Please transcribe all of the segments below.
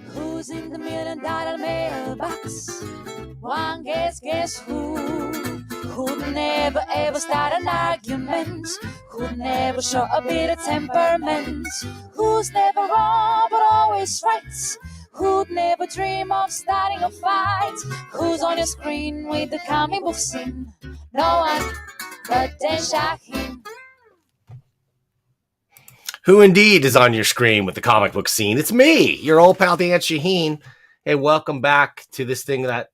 Who's in the $1,000,000 mailbox? One guess who? Who'd never ever start an argument? Who'd never show a bit of temperament? Who's never wrong but always right? Who'd never dream of starting a fight? Who's on your screen with the comic book scene? No one but Dan Shaheen. Who indeed is on your screen with the comic book scene? It's me, your old pal Dan Shaheen. Hey, welcome back to this thing that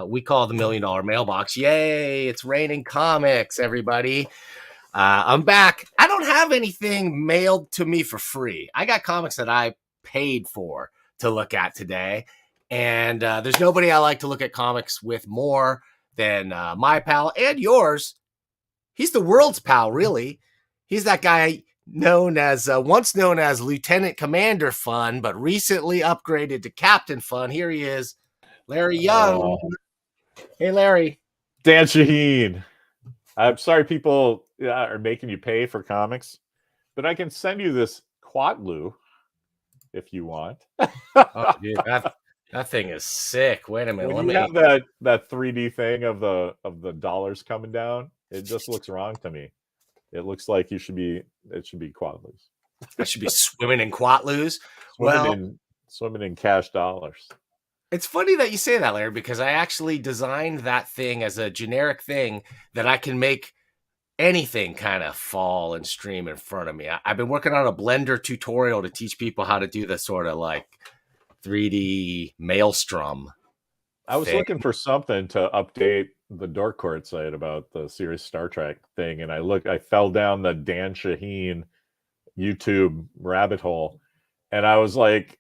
we call the $1,000,000 Mailbox. Yay, it's raining comics, everybody. I'm back. I don't have anything mailed to me for free. I got comics that I paid for to look at today. And there's nobody I like to look at comics with more than my pal and yours. He's the world's pal, really. He's that guy once known as Lieutenant Commander Fun, but recently upgraded to Captain Fun. Here he is, Larry Young. Hey, Larry. Dan Shaheen. I'm sorry people are making you pay for comics, but I can send you this Quatlu if you want. Oh, dude, that thing is sick. Wait a minute. When you have that 3D thing of the dollars coming down, it just looks wrong to me. It looks like it should be Quatlus. I should be swimming in Quatlus. Swimming in cash dollars. It's funny that you say that, Larry, because I actually designed that thing as a generic thing that I can make anything kind of fall and stream in front of me. I've been working on a Blender tutorial to teach people how to do the sort of like 3D maelstrom. I was looking for something to update the Dork Court site about the series Star Trek thing, and I fell down the Dan Shaheen YouTube rabbit hole, and I was like,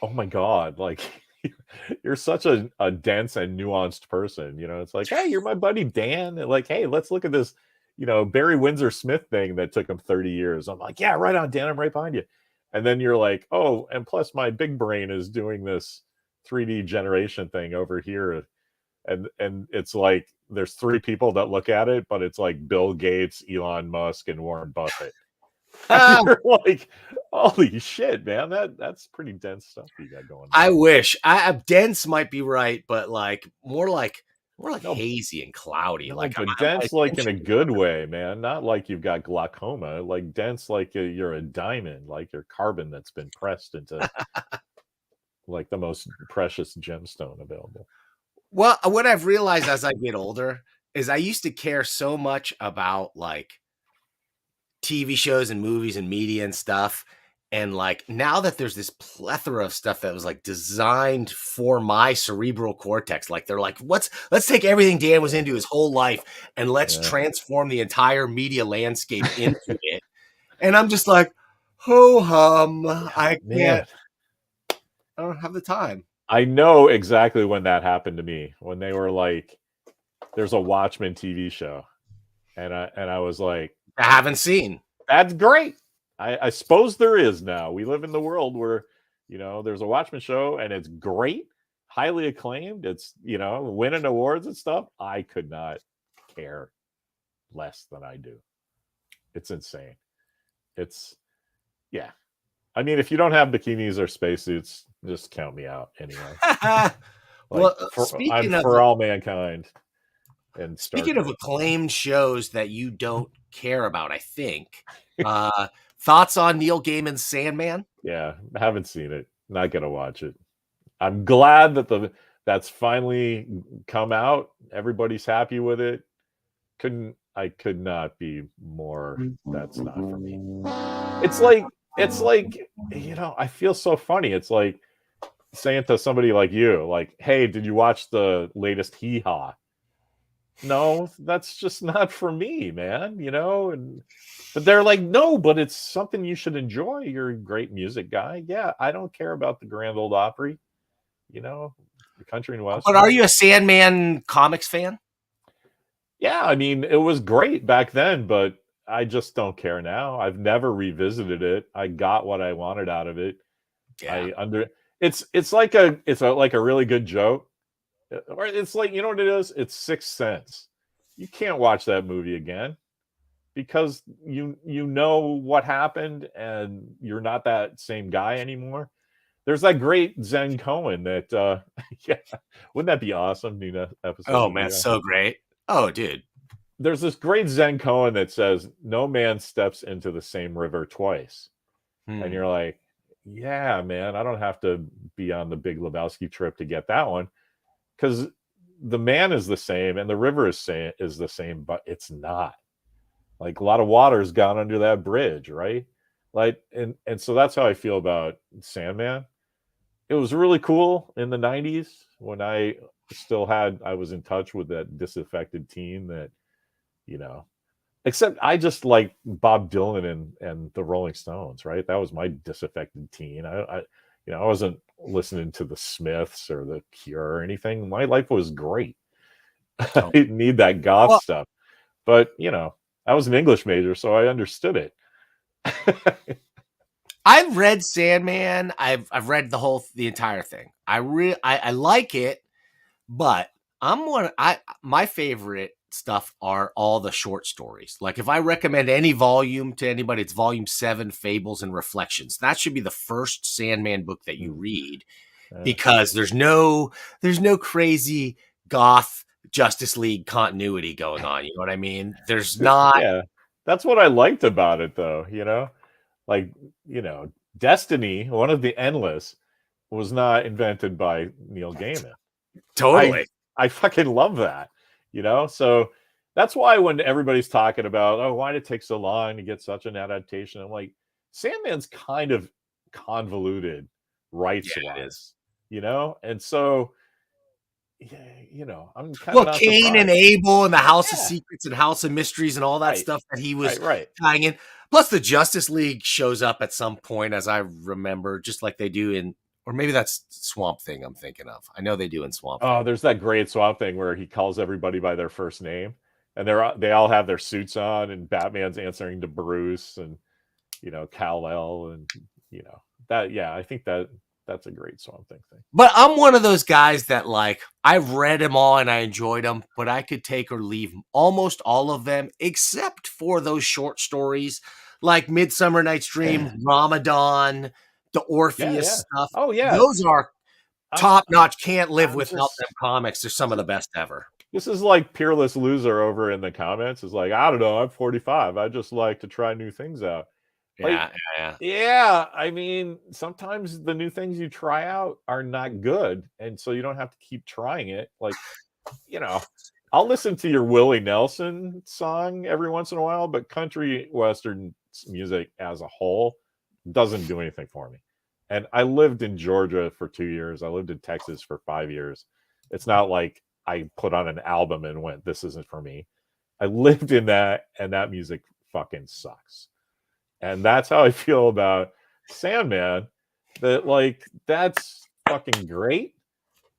oh my god, like you're such a dense and nuanced person. It's like, hey, you're my buddy Dan, and like, hey, let's look at this Barry Windsor Smith thing that took him 30 years. I'm like, yeah, right on, Dan, I'm right behind you. And then you're like, oh, and plus my big brain is doing this 3D generation thing over here, and it's like there's 3 people that look at it, but it's like Bill Gates, Elon Musk, and Warren Buffett. You're like, holy shit, man, that's pretty dense stuff you got going on. I wish dense might be right, but like more like hazy and cloudy. Like dense, like in a good way, man. Not like you've got glaucoma. Like dense, like you're a diamond, like you're carbon that's been pressed into like the most precious gemstone available. Well, what I've realized as I get older is I used to care so much about like TV shows and movies and media and stuff. And like now that there's this plethora of stuff that was like designed for my cerebral cortex, like they're like, let's take everything Dan was into his whole life and let's transform the entire media landscape into it. And I'm just like, ho hum, I can't. I don't have the time. I know exactly when that happened to me, when they were like, there's a Watchmen TV show. And I was like, I haven't seen. That's great. I suppose there is now. We live in the world where, there's a Watchmen show and it's great, highly acclaimed. It's, winning awards and stuff. I could not care less than I do. It's insane. Yeah. I mean, if you don't have bikinis or spacesuits, just count me out anyway. For all mankind. And speaking of acclaimed shows that you don't care about, I think. Thoughts on Neil Gaiman's Sandman? Yeah, I haven't seen it. Not gonna watch it. I'm glad that that's finally come out. Everybody's happy with it. I could not be more. That's not for me. It's like I feel so funny. It's like saying to somebody like you, like, hey, did you watch the latest Hee Haw? No, that's just not for me, man. But they're like, no, but it's something you should enjoy. You're a great music guy. Yeah, I don't care about the Grand Ole Opry, the country and western. But are you a Sandman comics fan? Yeah, I mean, it was great back then, but I just don't care now. I've never revisited it. I got what I wanted out of it. Yeah. It's like a really good joke. Or it's like, you know what it is? It's Sixth Sense. You can't watch that movie again. because you know what happened and you're not that same guy anymore. There's that great Zen koan that yeah, wouldn't that be awesome? New episode Oh to man, do that. so great. Oh, dude. There's this great Zen koan that says no man steps into the same river twice. And you're like, yeah, man, I don't have to be on the Big Lebowski trip to get that one, because the man is the same and the river is the same, but it's not. Like, a lot of water's gone under that bridge, right? Like, and so that's how I feel about Sandman. It was really cool in the 90s when I was in touch with that disaffected teen that, you know, except I just like Bob Dylan and the Rolling Stones, right? That was my disaffected teen. I wasn't listening to the Smiths or the Cure or anything. My life was great. I didn't need that goth stuff. But, I was an English major, so I understood it. I've read Sandman. I've read the entire thing. I like it, but my favorite stuff are all the short stories. Like, if I recommend any volume to anybody, it's volume 7, Fables and Reflections. That should be the first Sandman book that you read, because there's no crazy goth Justice League continuity going on. You know what I mean? There's not. Yeah, that's what I liked about it, though. Like, Destiny, one of the Endless, was not invented by Neil Gaiman. Totally. I fucking love that. So that's why when everybody's talking about, oh, why did it take so long to get such an adaptation, I'm like, Sandman's kind of convoluted rights-wise, and so, I'm kind of not Cain surprised. and Abel and the House of Secrets and House of Mysteries and all that stuff that he was tying in. Plus, the Justice League shows up at some point, as I remember, just like they do in, or maybe that's Swamp Thing I'm thinking of. I know they do in Swamp Thing. Oh, there's that great Swamp Thing where he calls everybody by their first name, and they all have their suits on, and Batman's answering to Bruce and Kal-El, and that. Yeah, I think that's a great Swamp Thing thing. But I'm one of those guys that, like, I've read them all and I enjoyed them, but I could take or leave almost all of them except for those short stories like Midsummer Night's Dream, Ramadan, the Orpheus stuff. Oh yeah, those are top notch. Can't live without them comics. They're some of the best ever. This is like Peerless Loser over in the comments. It's like, I don't know, I'm 45. I just like to try new things out. Yeah. I mean, sometimes the new things you try out are not good, and so you don't have to keep trying it. Like, I'll listen to your Willie Nelson song every once in a while, but country western music as a whole doesn't do anything for me. And I lived in Georgia for 2 years. I lived in Texas for 5 years. It's not like I put on an album and went, this isn't for me. I lived in that, and that music fucking sucks. And that's how I feel about Sandman. That's fucking great.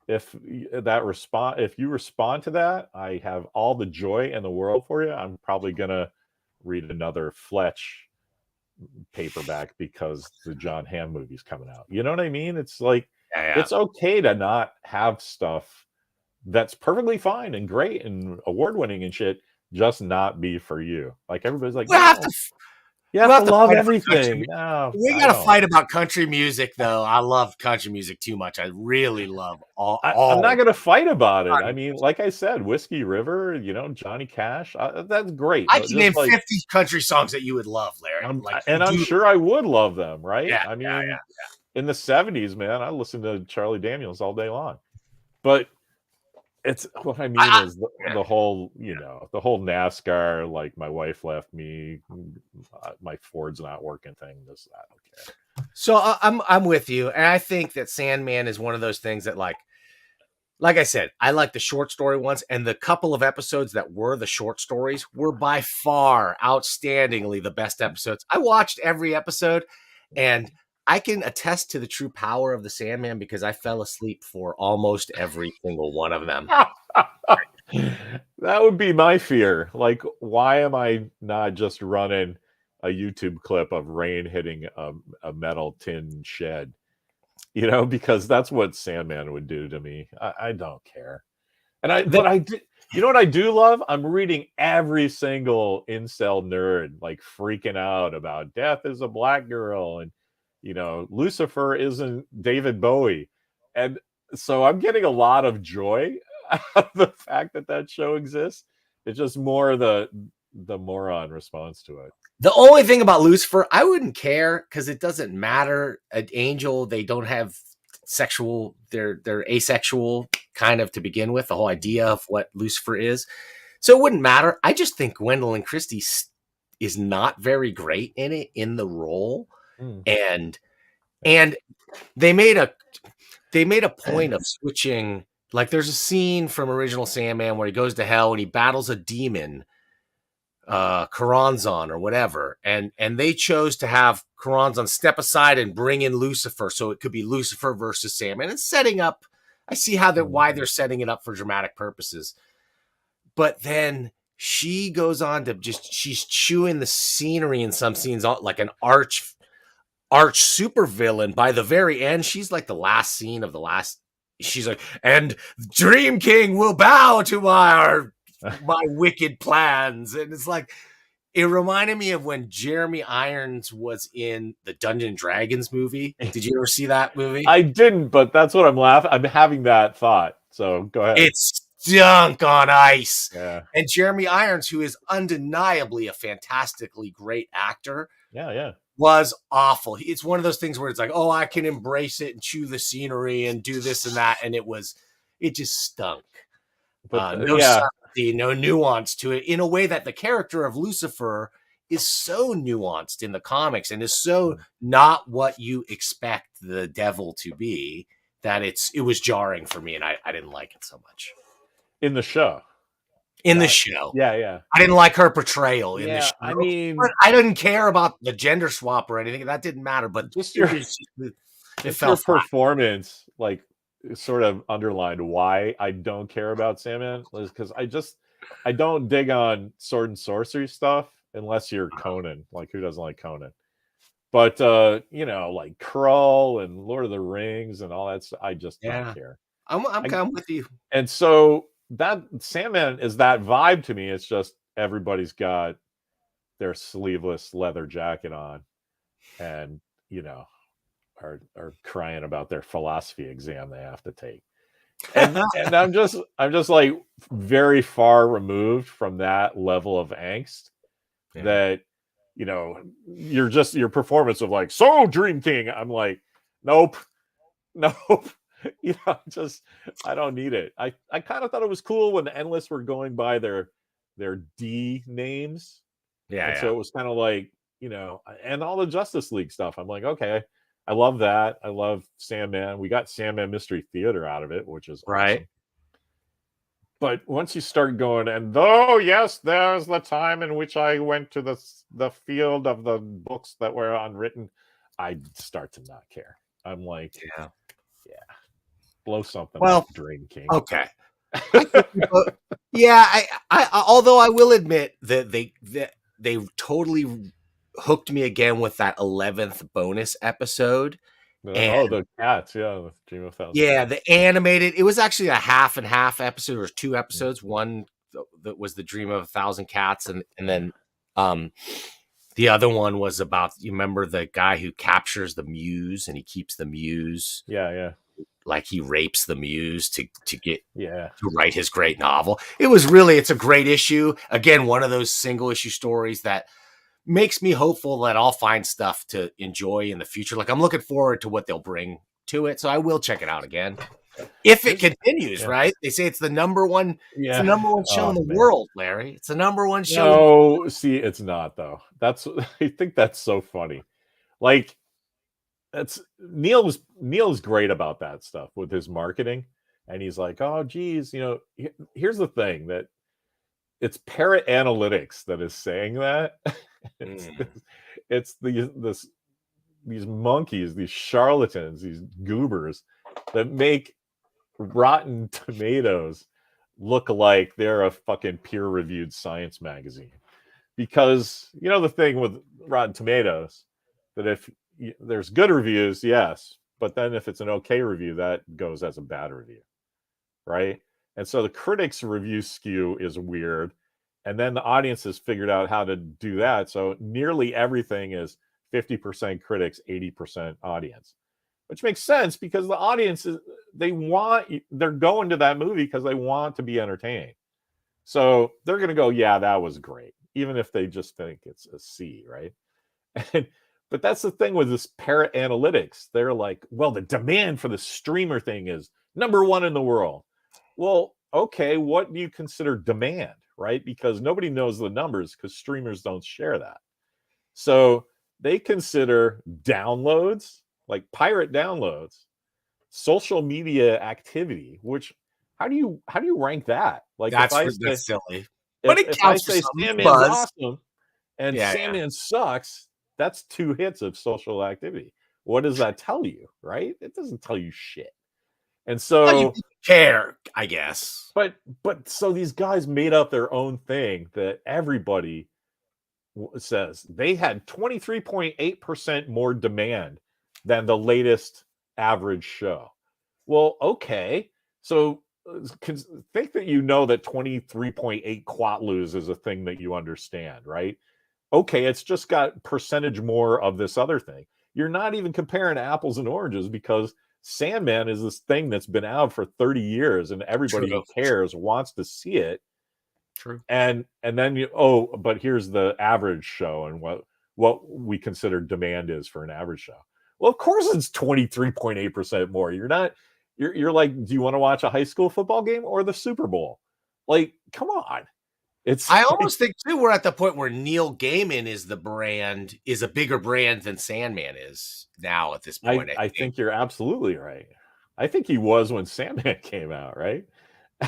If you respond to that, I have all the joy in the world for you. I'm probably gonna read another Fletch paperback because the John Hamm movie's coming out. You know what I mean? It's like, it's okay to not have stuff that's perfectly fine and great and award-winning and shit, just not be for you. Like, everybody's like, you have to love everything. No, we got to fight about country music, though. I love country music too much. I really love all. I'm not going to fight about it. I mean, like I said, Whiskey River, Johnny Cash, that's great. I can name 50 country songs that you would love, Larry. I'm sure I would love them, right? Yeah, I mean, in the 70s, man, I listened to Charlie Daniels all day long. But it's what I mean is the whole, the whole NASCAR, like, my wife left me, my Ford's not working thing. This, I don't care. So I'm with you, and I think that Sandman is one of those things that, like I said, I like the short story ones, and the couple of episodes that were the short stories were by far outstandingly the best episodes. I watched every episode, and I can attest to the true power of the Sandman because I fell asleep for almost every single one of them. That would be my fear. Like, why am I not just running a YouTube clip of rain hitting a metal tin shed? Because that's what Sandman would do to me. I don't care. And You know what I do love? I'm reading every single incel nerd like freaking out about death is a black girl and Lucifer isn't David Bowie. And so I'm getting a lot of joy out of the fact that show exists. It's just more the moron response to it. The only thing about Lucifer, I wouldn't care because it doesn't matter. An angel, they don't have sexual, they're asexual kind of to begin with, the whole idea of what Lucifer is. So it wouldn't matter. I just think Gwendolyn Christie is not very great in the role. And they made a point of switching. Like there's a scene from Original Sandman where he goes to hell and he battles a demon, Karanzan or whatever, and they chose to have Karanzan step aside and bring in Lucifer, so it could be Lucifer versus Sandman, and setting up. I see why they're setting it up for dramatic purposes, but then she goes on to she's chewing the scenery in some scenes like an arch supervillain. By the very end, she's like the last scene of the last. She's like, and Dream King will bow to my wicked plans. And it's like, it reminded me of when Jeremy Irons was in the Dungeons and Dragons movie. Did you ever see that movie? I didn't, but that's what I'm laughing. I'm having that thought. So go ahead. It's stunk on ice. Yeah. And Jeremy Irons, who is undeniably a fantastically great actor. Yeah. Was awful. It's one of those things where it's like, oh, I can embrace it and chew the scenery and do this and that. And it just stunk. But No subtlety, no nuance to it, in a way that the character of Lucifer is so nuanced in the comics and is so not what you expect the devil to be, that it was jarring for me, and I didn't like it so much. In the show. The show. Yeah. I didn't like her portrayal in the show. I mean, but I didn't care about the gender swap or anything. That didn't matter, but just your performance, like, sort of underlined why I don't care about Sandman, because I don't dig on sword and sorcery stuff unless you're Conan. Like, who doesn't like Conan? But like Krull and Lord of the Rings and all that stuff, I just don't care. I'm with you. And so that Sandman is that vibe to me. It's just everybody's got their sleeveless leather jacket on and are crying about their philosophy exam they have to take. And I'm just like very far removed from that level of angst that your performance of like, so Dream King, I'm like, nope. I don't need it. I kind of thought it was cool when the Endless were going by their D names. So it was kind of like, and all the Justice League stuff. I'm like, okay, I love that. I love Sandman. We got Sandman Mystery Theater out of it, which is right. Awesome. But once you start going, and though, yes, there's the time in which I went to the field of the books that were unwritten, I start to not care. I'm like, yeah. Blow something up, Dream King. Okay. I although I will admit that they totally hooked me again with that 11th bonus episode. The cats, the Dream of Thousand. Yeah, the animated. It was actually a half and half episode, or 2 episodes. One that was the Dream of 1,000 Cats, and then the other one was about, you remember the guy who captures the muse and he keeps the muse. Yeah. Like he rapes the muse to get to write his great novel. It's a great issue. Again, one of those single issue stories that makes me hopeful that I'll find stuff to enjoy in the future. Like, I'm looking forward to what they'll bring to it. So I will check it out again. If it continues, right? They say it's the number one, it's the number one show in the world, Larry. It's the number one show. No, see, it's not though. I think that's so funny. Like, Neil's great about that stuff with his marketing, and he's like, oh geez, here's the thing, that it's Parrot Analytics that is saying that. It's these monkeys, these charlatans, these goobers that make Rotten Tomatoes look like they're a fucking peer-reviewed science magazine. Because the thing with Rotten Tomatoes, that if there's good reviews, yes, but then if it's an okay review, that goes as a bad review, right? And so the critics' review skew is weird. And then the audience has figured out how to do that. So nearly everything is 50% critics, 80% audience, which makes sense because the audience is, they're going to that movie because they want to be entertained. So they're going to go, yeah, that was great, even if they just think it's a C, right? But that's the thing with this parrot analytics. They're like, well, the demand for the streamer thing is #1 in the world. Well, okay, what do you consider demand, right? Because nobody knows the numbers because streamers don't share that. So they consider downloads, like pirate downloads, social media activity, which how do you rank that? Like That's silly. But it if I counts for say some Sandman's buzz. awesome and Sandman sucks, that's 2 hits of social activity. What does that tell you, right? It doesn't tell you shit. And so you care, I guess. But so these guys made up their own thing that everybody says. They had 23.8% more demand than the latest average show. Well, okay. So think that you know that 23.8 quatlus is a thing that you understand, right? Okay, it's just got percentage more of this other thing. You're not even comparing apples and oranges because Sandman is this thing that's been out for 30 years and everybody who cares wants to see it. True. And then but here's the average show and what we consider demand is for an average show. Well, of course it's 23.8% more. You're like, do you want to watch a high school football game or the Super Bowl? Like, come on. I almost think too we're at the point where Neil Gaiman is a bigger brand than Sandman is now at this point. I think you're absolutely right. I think he was when Sandman came out, right?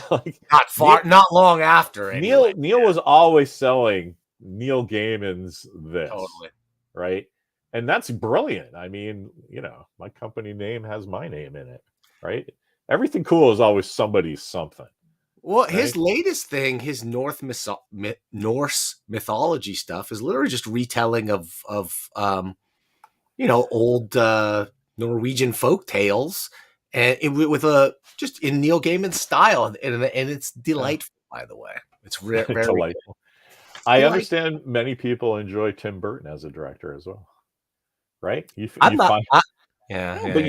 Like, not long after. Anyway. Neil was always selling Neil Gaiman's this, totally, right? And that's brilliant. I mean, my company name has my name in it, right? Everything cool is always somebody's something. Well, right? His latest thing, his Norse mythology stuff, is literally just retelling of old Norwegian folk tales, and just in Neil Gaiman's style, and it's delightful. By the way, it's very delightful. Cool. I understand many people enjoy Tim Burton as a director as well, right? You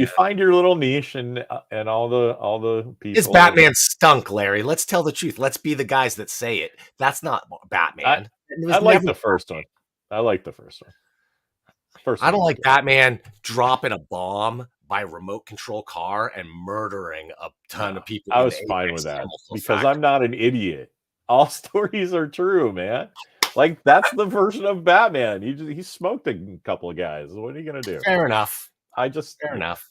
find your little niche and all the people. His Batman stunk, Larry. Let's tell the truth. Let's be the guys that say it. That's not Batman. I like the first one. I like the first one. I don't like Batman dropping a bomb by remote control car and murdering a ton of people. I was fine with that because I'm not an idiot. All stories are true, man. Like, that's the version of Batman. He smoked a couple of guys. What are you gonna do? Fair enough. Fair enough.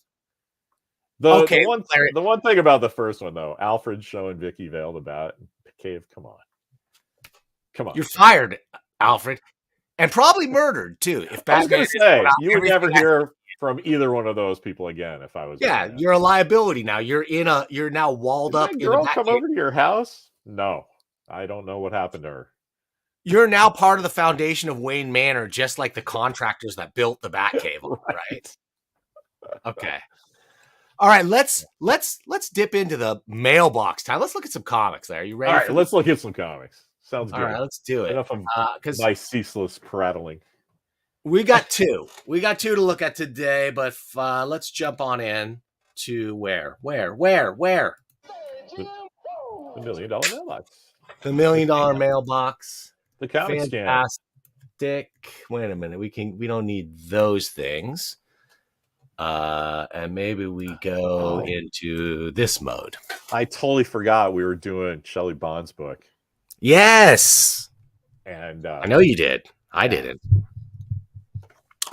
The one thing about the first one though, Alfred showing Vicky Vale the bat cave. Come on. You're fired, Alfred, and probably murdered too. If Batman, I was going to say you would never hear from either one of those people again. If I was, you're a liability now. You're now walled up. Did that girl come over to your house? No, I don't know what happened to her. You're now part of the foundation of Wayne Manor, just like the contractors that built the Batcave, right? Okay. All right, let's dip into the mailbox time. Let's look at some comics there. Are you ready? All right, let's look at some comics. Sounds good. All right, let's do it. Enough of my ceaseless prattling. We got two. We got two to look at today, but let's jump on in to where? The $1 million mailbox. The $1 million mailbox. The comic scan. Fantastic. Wait a minute. We don't need those things. And maybe we go into this mode. I totally forgot we were doing Shelly Bond's book. Yes. And I know you did. I didn't.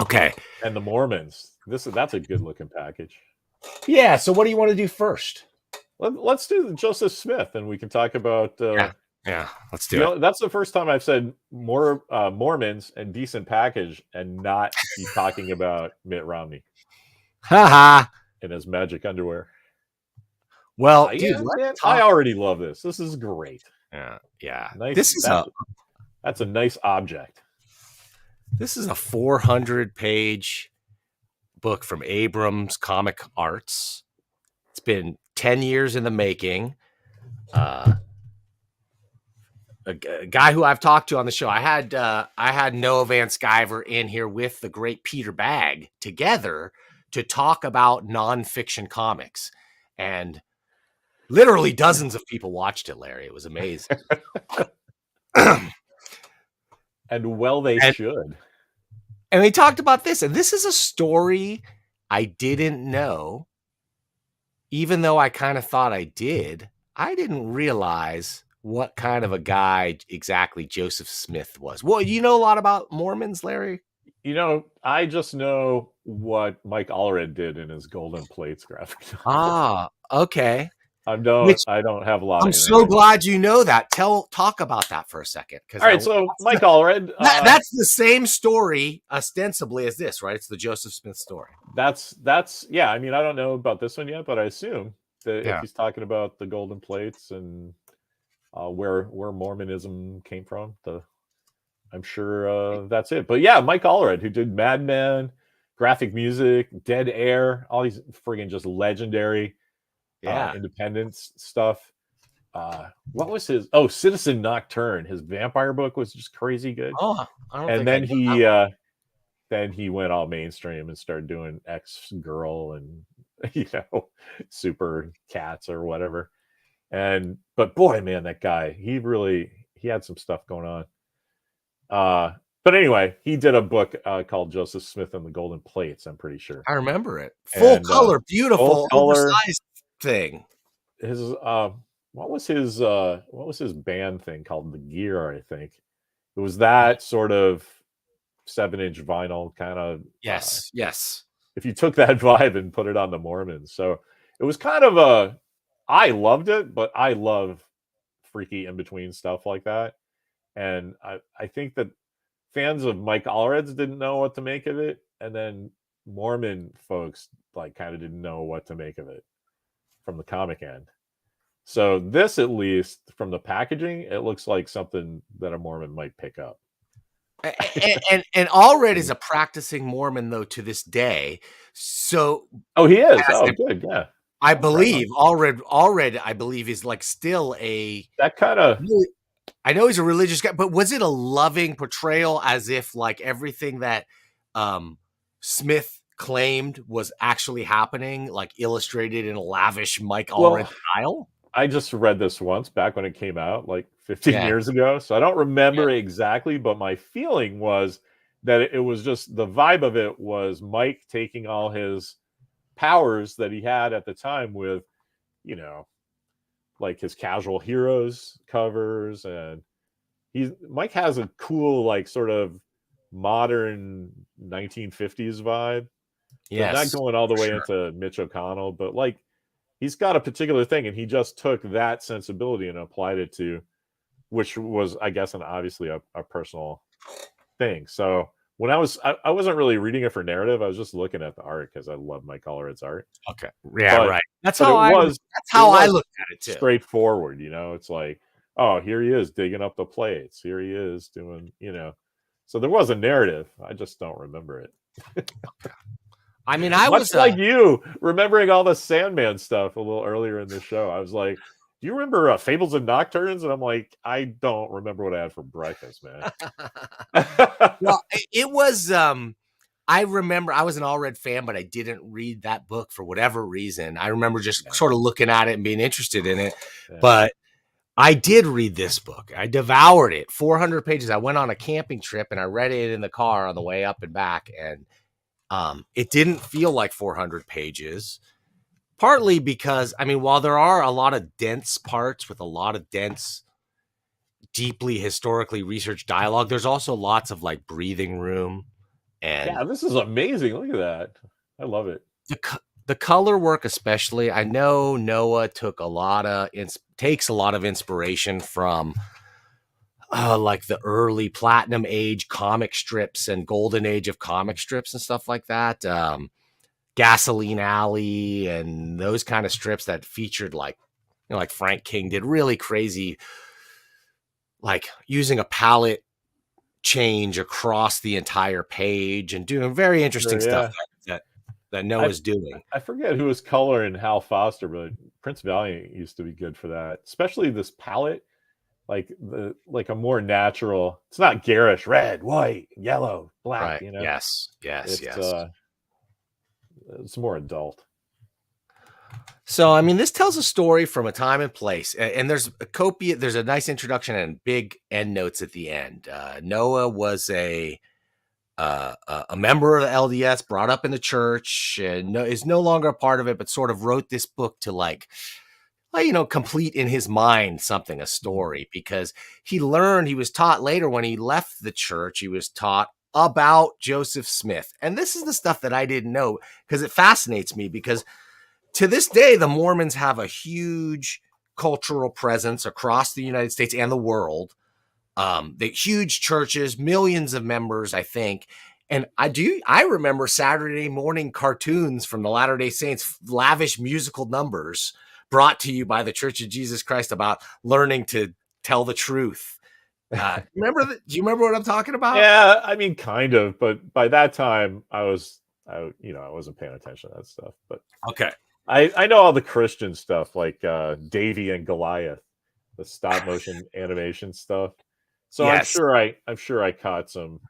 Okay. And the Mormons. That's a good looking package. Yeah. So what do you want to do first? Let's do Joseph Smith, and we can talk about. Yeah. Let's do it. That's the first time I've said more Mormons and decent package, and not be talking about Mitt Romney. Haha. In his magic underwear. Well, I already love this. This is great. Yeah. Nice. That's a nice object. This is a 400-page book from Abrams Comic Arts. It's been 10 years in the making. a guy who I've talked to on the show. I had Noah Van Sciver in here with the great Peter Bagg together to talk about nonfiction comics, and literally dozens of people watched it, Larry. It was amazing. And well, they should. And we talked about this, and this is a story I didn't know, even though I kind of thought I did. I didn't realize what kind of a guy exactly Joseph Smith was. Well, you know a lot about Mormons, Larry? You know, I just know what Mike Allred did in his Golden Plates graphic novel. Ah, okay. I don't have a lot. I'm so glad you know that. Talk about that for a second. All right, so Mike Allred. That's the same story, ostensibly, as this, right? It's the Joseph Smith story. That's yeah. I mean, I don't know about this one yet, but I assume that if he's talking about the Golden Plates and where Mormonism came from, I'm sure that's it. But yeah, Mike Allred, who did Mad Men, Graphic Music, Dead Air, all these friggin' just legendary independence stuff. What was his? Oh, Citizen Nocturne. His vampire book was just crazy good. Oh, I don't and then he went all mainstream and started doing X Girl and Super Cats or whatever. But boy, man, that guy, he had some stuff going on. But anyway, he did a book called Joseph Smith and the Golden Plates. I'm pretty sure. I remember it. Full color, beautiful, oversized thing. His what was his band thing called? The Gear, I think. It was that sort of 7-inch vinyl kind of. Yes. If you took that vibe and put it on the Mormons, so it was kind of I loved it, but I love freaky in between stuff like that, and I think that fans of Mike Allred's didn't know what to make of it, and then Mormon folks kind of didn't know what to make of it from the comic end. So this, at least from the packaging, it looks like something that a Mormon might pick up. and Allred is a practicing Mormon though to this day. So he is. Oh, good, yeah. I believe Allred, I believe, is still a that kind of. I know he's a religious guy, but was it a loving portrayal, as if everything that Smith claimed was actually happening, illustrated in a lavish Mike Allred style? I just read this once back when it came out 15 years ago. So I don't remember exactly, but my feeling was that it was just the vibe of it was Mike taking all his powers that he had at the time with, his Casual Heroes covers. And Mike has a cool, sort of modern 1950s vibe. Yes. Not going all the way into Mitch O'Connell, but he's got a particular thing, and he just took that sensibility and applied it to, which was, I guess, obviously a personal thing. So when I wasn't really reading it for narrative, I was just looking at the art because I love Mike Allred's art. Okay, yeah, right. That's how I looked at it too. Straightforward, it's oh, here he is digging up the plates. Here he is doing, So there was a narrative. I just don't remember it. I mean, I was like you remembering all the Sandman stuff a little earlier in the show. I was like, "Do you remember Fables and Nocturnes?" And I'm like, "I don't remember what I had for breakfast, man." Well, it was. I remember I was an Allred fan, but I didn't read that book for whatever reason. I remember just sort of looking at it and being interested in it, but I did read this book. I devoured it. 400 pages. I went on a camping trip and I read it in the car on the way up and back, and it didn't feel like 400 pages, partly because, while there are a lot of dense parts with a lot of dense, deeply historically researched dialogue, there's also lots of breathing room. And this is amazing. Look at that. I love it. The color work, especially. I know Noah takes a lot of inspiration from the early Platinum Age comic strips and Golden Age of comic strips and stuff like that. Gasoline Alley and those kind of strips that featured Frank King did really crazy, using a palette change across the entire page and doing very interesting stuff. that Noah's doing. I forget who was coloring Hal Foster, but Prince Valiant used to be good for that, especially this palette. Like a more natural, it's not garish, red, white, yellow, black, Right. Yes. It's more adult. So, I mean, this tells a story from a time and place, and there's a nice introduction and big end notes at the end. Noah was a member of the LDS, brought up in the church, and is no longer a part of it, but sort of wrote this book to complete in his mind a story, because he was taught later when he left the church, he was taught about Joseph Smith. And this is the stuff that I didn't know, because it fascinates me, because to this day, the Mormons have a huge cultural presence across the United States and the world. The huge churches, millions of members, I think. And I remember Saturday morning cartoons from the Latter-day Saints, lavish musical numbers brought to you by the Church of Jesus Christ about learning to tell the truth. Do you remember what I'm talking about? Yeah, I mean, kind of, but by that time I wasn't paying attention to that stuff. But okay, I know all the Christian stuff, like Davy and Goliath, the stop motion animation stuff. So yes. I'm sure I caught some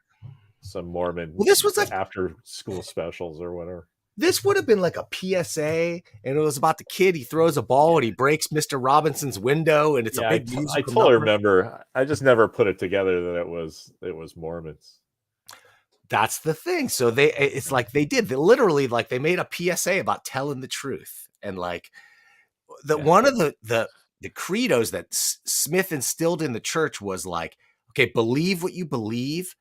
Mormon. Well, this was after school specials or whatever. This would have been like a PSA, and it was about the kid. He throws a ball and he breaks Mr. Robinson's window, and it's a big musical. I totally remember. I just never put it together that it was Mormons. That's the thing. So it's like they literally they made a PSA about telling the truth, and one of the credos that Smith instilled in the church was like, okay, believe what you believe,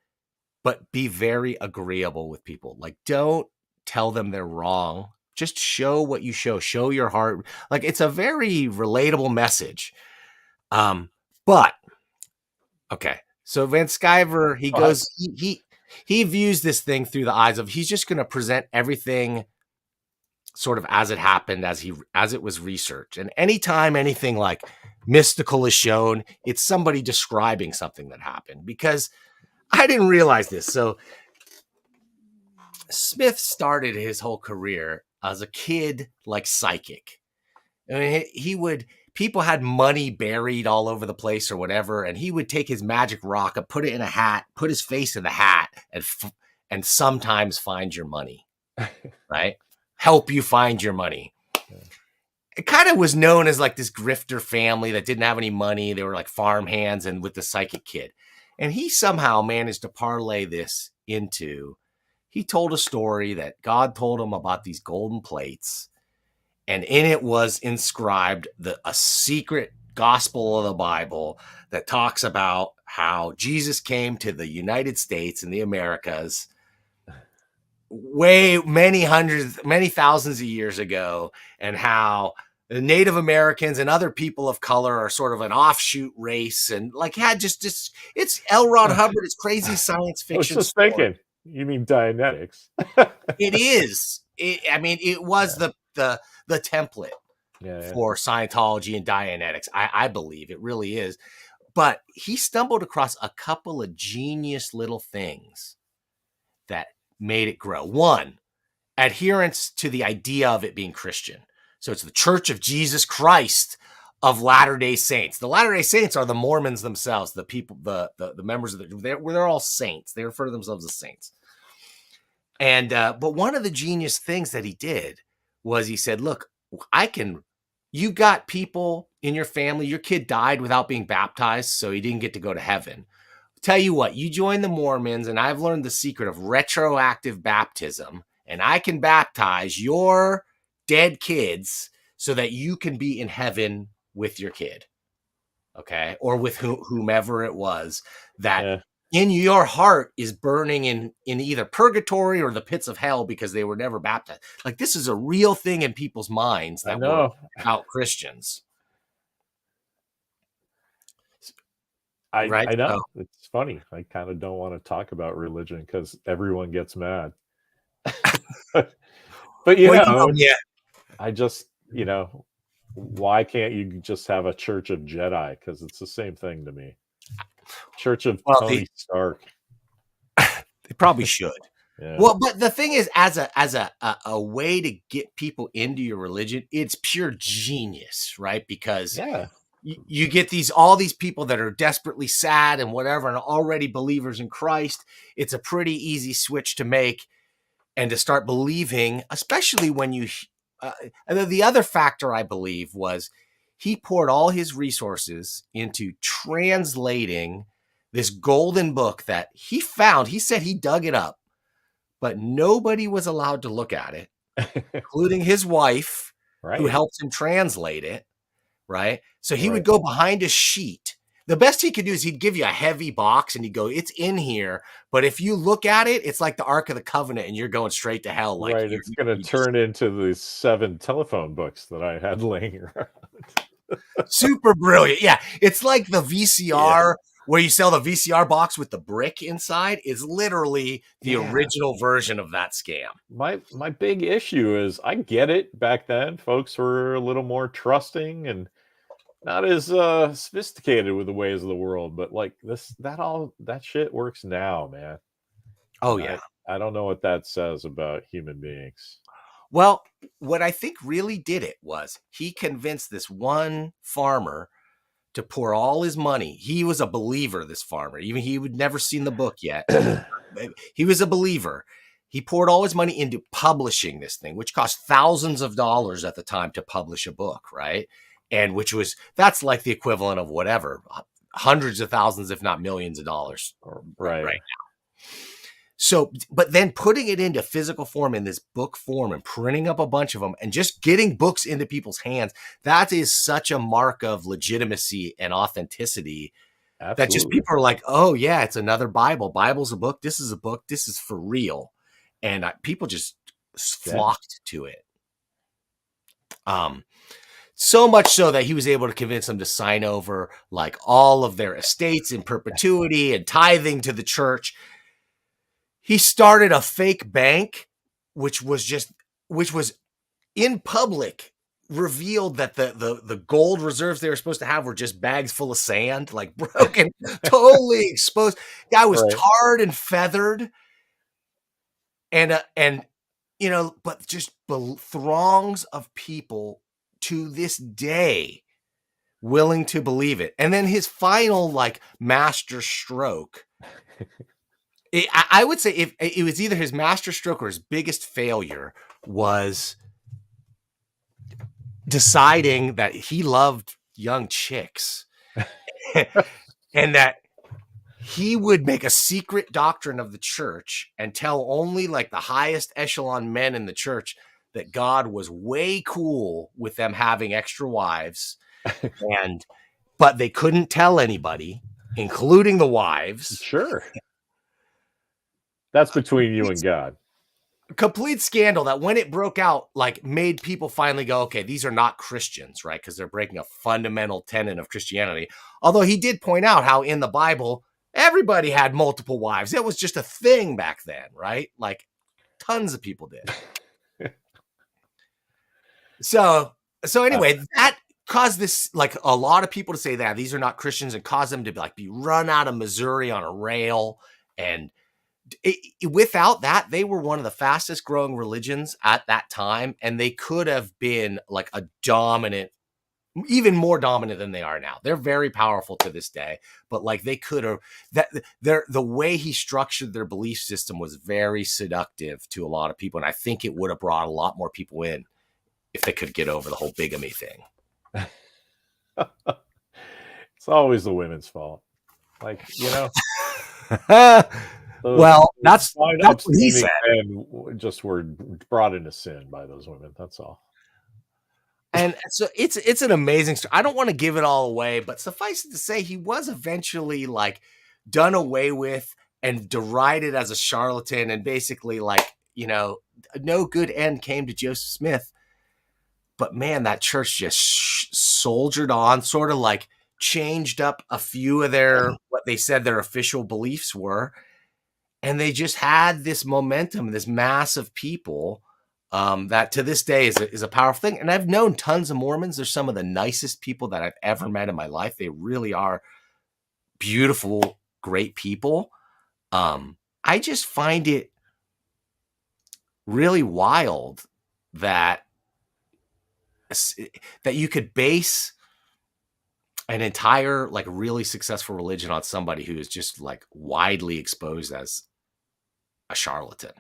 but be very agreeable with people. Like, don't tell them they're wrong. Just show what you show your heart. Like, it's a very relatable message. But okay. So Van Sciver, he goes, he views this thing through the eyes of, he's just going to present everything sort of as it happened, as it was researched. And anytime anything like mystical is shown, it's somebody describing something that happened, because I didn't realize this. So Smith started his whole career as a kid, like psychic. I mean, people had money buried all over the place or whatever, and he would take his magic rock and put it in a hat, put his face in the hat, and sometimes find your money, right? Help you find your money. It kind of was known as like this grifter family that didn't have any money. They were like farm hands and with the psychic kid. And he somehow managed to parlay this into, he told a story that God told him about these golden plates, and in it was inscribed a secret gospel of the Bible that talks about how Jesus came to the United States and the Americas many thousands of years ago, and how the Native Americans and other people of color are sort of an offshoot race, and it's L. Ron Hubbard. It's crazy science fiction. I was just thinking, you mean Dianetics? It is. It was the template for Scientology and Dianetics. I believe it really is. But he stumbled across a couple of genius little things that made it grow. One, adherence to the idea of it being Christian. So it's the Church of Jesus Christ of Latter-day Saints. The Latter-day Saints are the Mormons themselves, the people, the members of they're all saints. They refer to themselves as saints. And but one of the genius things that he did was he said, look, you've got people in your family, your kid died without being baptized, so he didn't get to go to heaven. Tell you what, you join the Mormons, and I've learned the secret of retroactive baptism, and I can baptize your dead kids so that you can be in heaven with your kid, okay? Or with whomever it was that in your heart is burning in either purgatory or the pits of hell because they were never baptized. Like, this is a real thing in people's minds that were out Christians. I know. It's funny. I kind of don't want to talk about religion because everyone gets mad. But I just, why can't you just have a Church of Jedi? Because it's the same thing to me. Church of Tony Stark. They probably should. Yeah. Well, but the thing is, as a way to get people into your religion, it's pure genius, right? Because Yeah. you get all these people that are desperately sad and whatever, and already believers in Christ. It's a pretty easy switch to make and to start believing, especially when you. And then the other factor I believe was he poured all his resources into translating this golden book that he found. He said he dug it up, but nobody was allowed to look at it, including his wife, who Right. helped him translate it. Right. So he would Right. go behind a sheet. The best he could do is he'd give you a heavy box and he'd go, it's in here. But if you look at it, it's like the Ark of the Covenant and you're going straight to hell. Like Right. It's going to turn into the 7 telephone books that I had laying around. Super brilliant. Yeah. It's like the VCR where you sell the VCR box with the brick inside is literally the original version of that scam. My big issue is I get it. Back then, folks were a little more trusting and not as sophisticated with the ways of the world, but like that shit works now, man. Oh, yeah. I don't know what that says about human beings. Well, what I think really did it was he convinced this one farmer to pour all his money. He was a believer, this farmer. Even he would never seen the book yet. He was a believer. He poured all his money into publishing this thing, which cost thousands of dollars at the time to publish a book, right? And that's like the equivalent of whatever, hundreds of thousands, if not millions of dollars right now. So, but then putting it into physical form in this book form and printing up a bunch of them and just getting books into people's hands, that is such a mark of legitimacy and authenticity. Absolutely. That just people are like, oh yeah, it's another Bible. Bible's a book. This is a book. This is for real. And people just flocked to it. So much so that he was able to convince them to sign over like all of their estates in perpetuity and tithing to the church. He started a fake bank, which was in public revealed that the gold reserves they were supposed to have were just bags full of sand, like broken, totally exposed. Guy was tarred and feathered. And but just throngs of people to this day willing to believe it. And then his final like master stroke. I would say if it was either his master stroke or his biggest failure was deciding that he loved young chicks and that he would make a secret doctrine of the church and tell only like the highest echelon men in the church that God was way cool with them having extra wives but they couldn't tell anybody, including the wives. Sure. That's between you and God. Complete scandal that when it broke out, like made people finally go, okay, these are not Christians, right? Because they're breaking a fundamental tenet of Christianity. Although he did point out how in the Bible, everybody had multiple wives. It was just a thing back then, right? Like tons of people did. So anyway, that caused this, like a lot of people to say that these are not Christians and caused them to be run out of Missouri on a rail. And without that, they were one of the fastest growing religions at that time. And they could have been like a dominant, even more dominant than they are now. They're very powerful to this day, but like they could have the way he structured their belief system was very seductive to a lot of people. And I think it would have brought a lot more people in if they could get over the whole bigamy thing. It's always the women's fault. Like, well, that's what he said. And just were brought into sin by those women. That's all. And so it's an amazing story. I don't want to give it all away, but suffice it to say, he was eventually like done away with and derided as a charlatan, and basically like, no good end came to Joseph Smith. But man, that church just soldiered on, sort of like changed up a few of what they said their official beliefs were. And they just had this momentum, this mass of people that to this day is a powerful thing. And I've known tons of Mormons. They're some of the nicest people that I've ever met in my life. They really are beautiful, great people. I just find it really wild that you could base an entire like really successful religion on somebody who is just like widely exposed as a charlatan.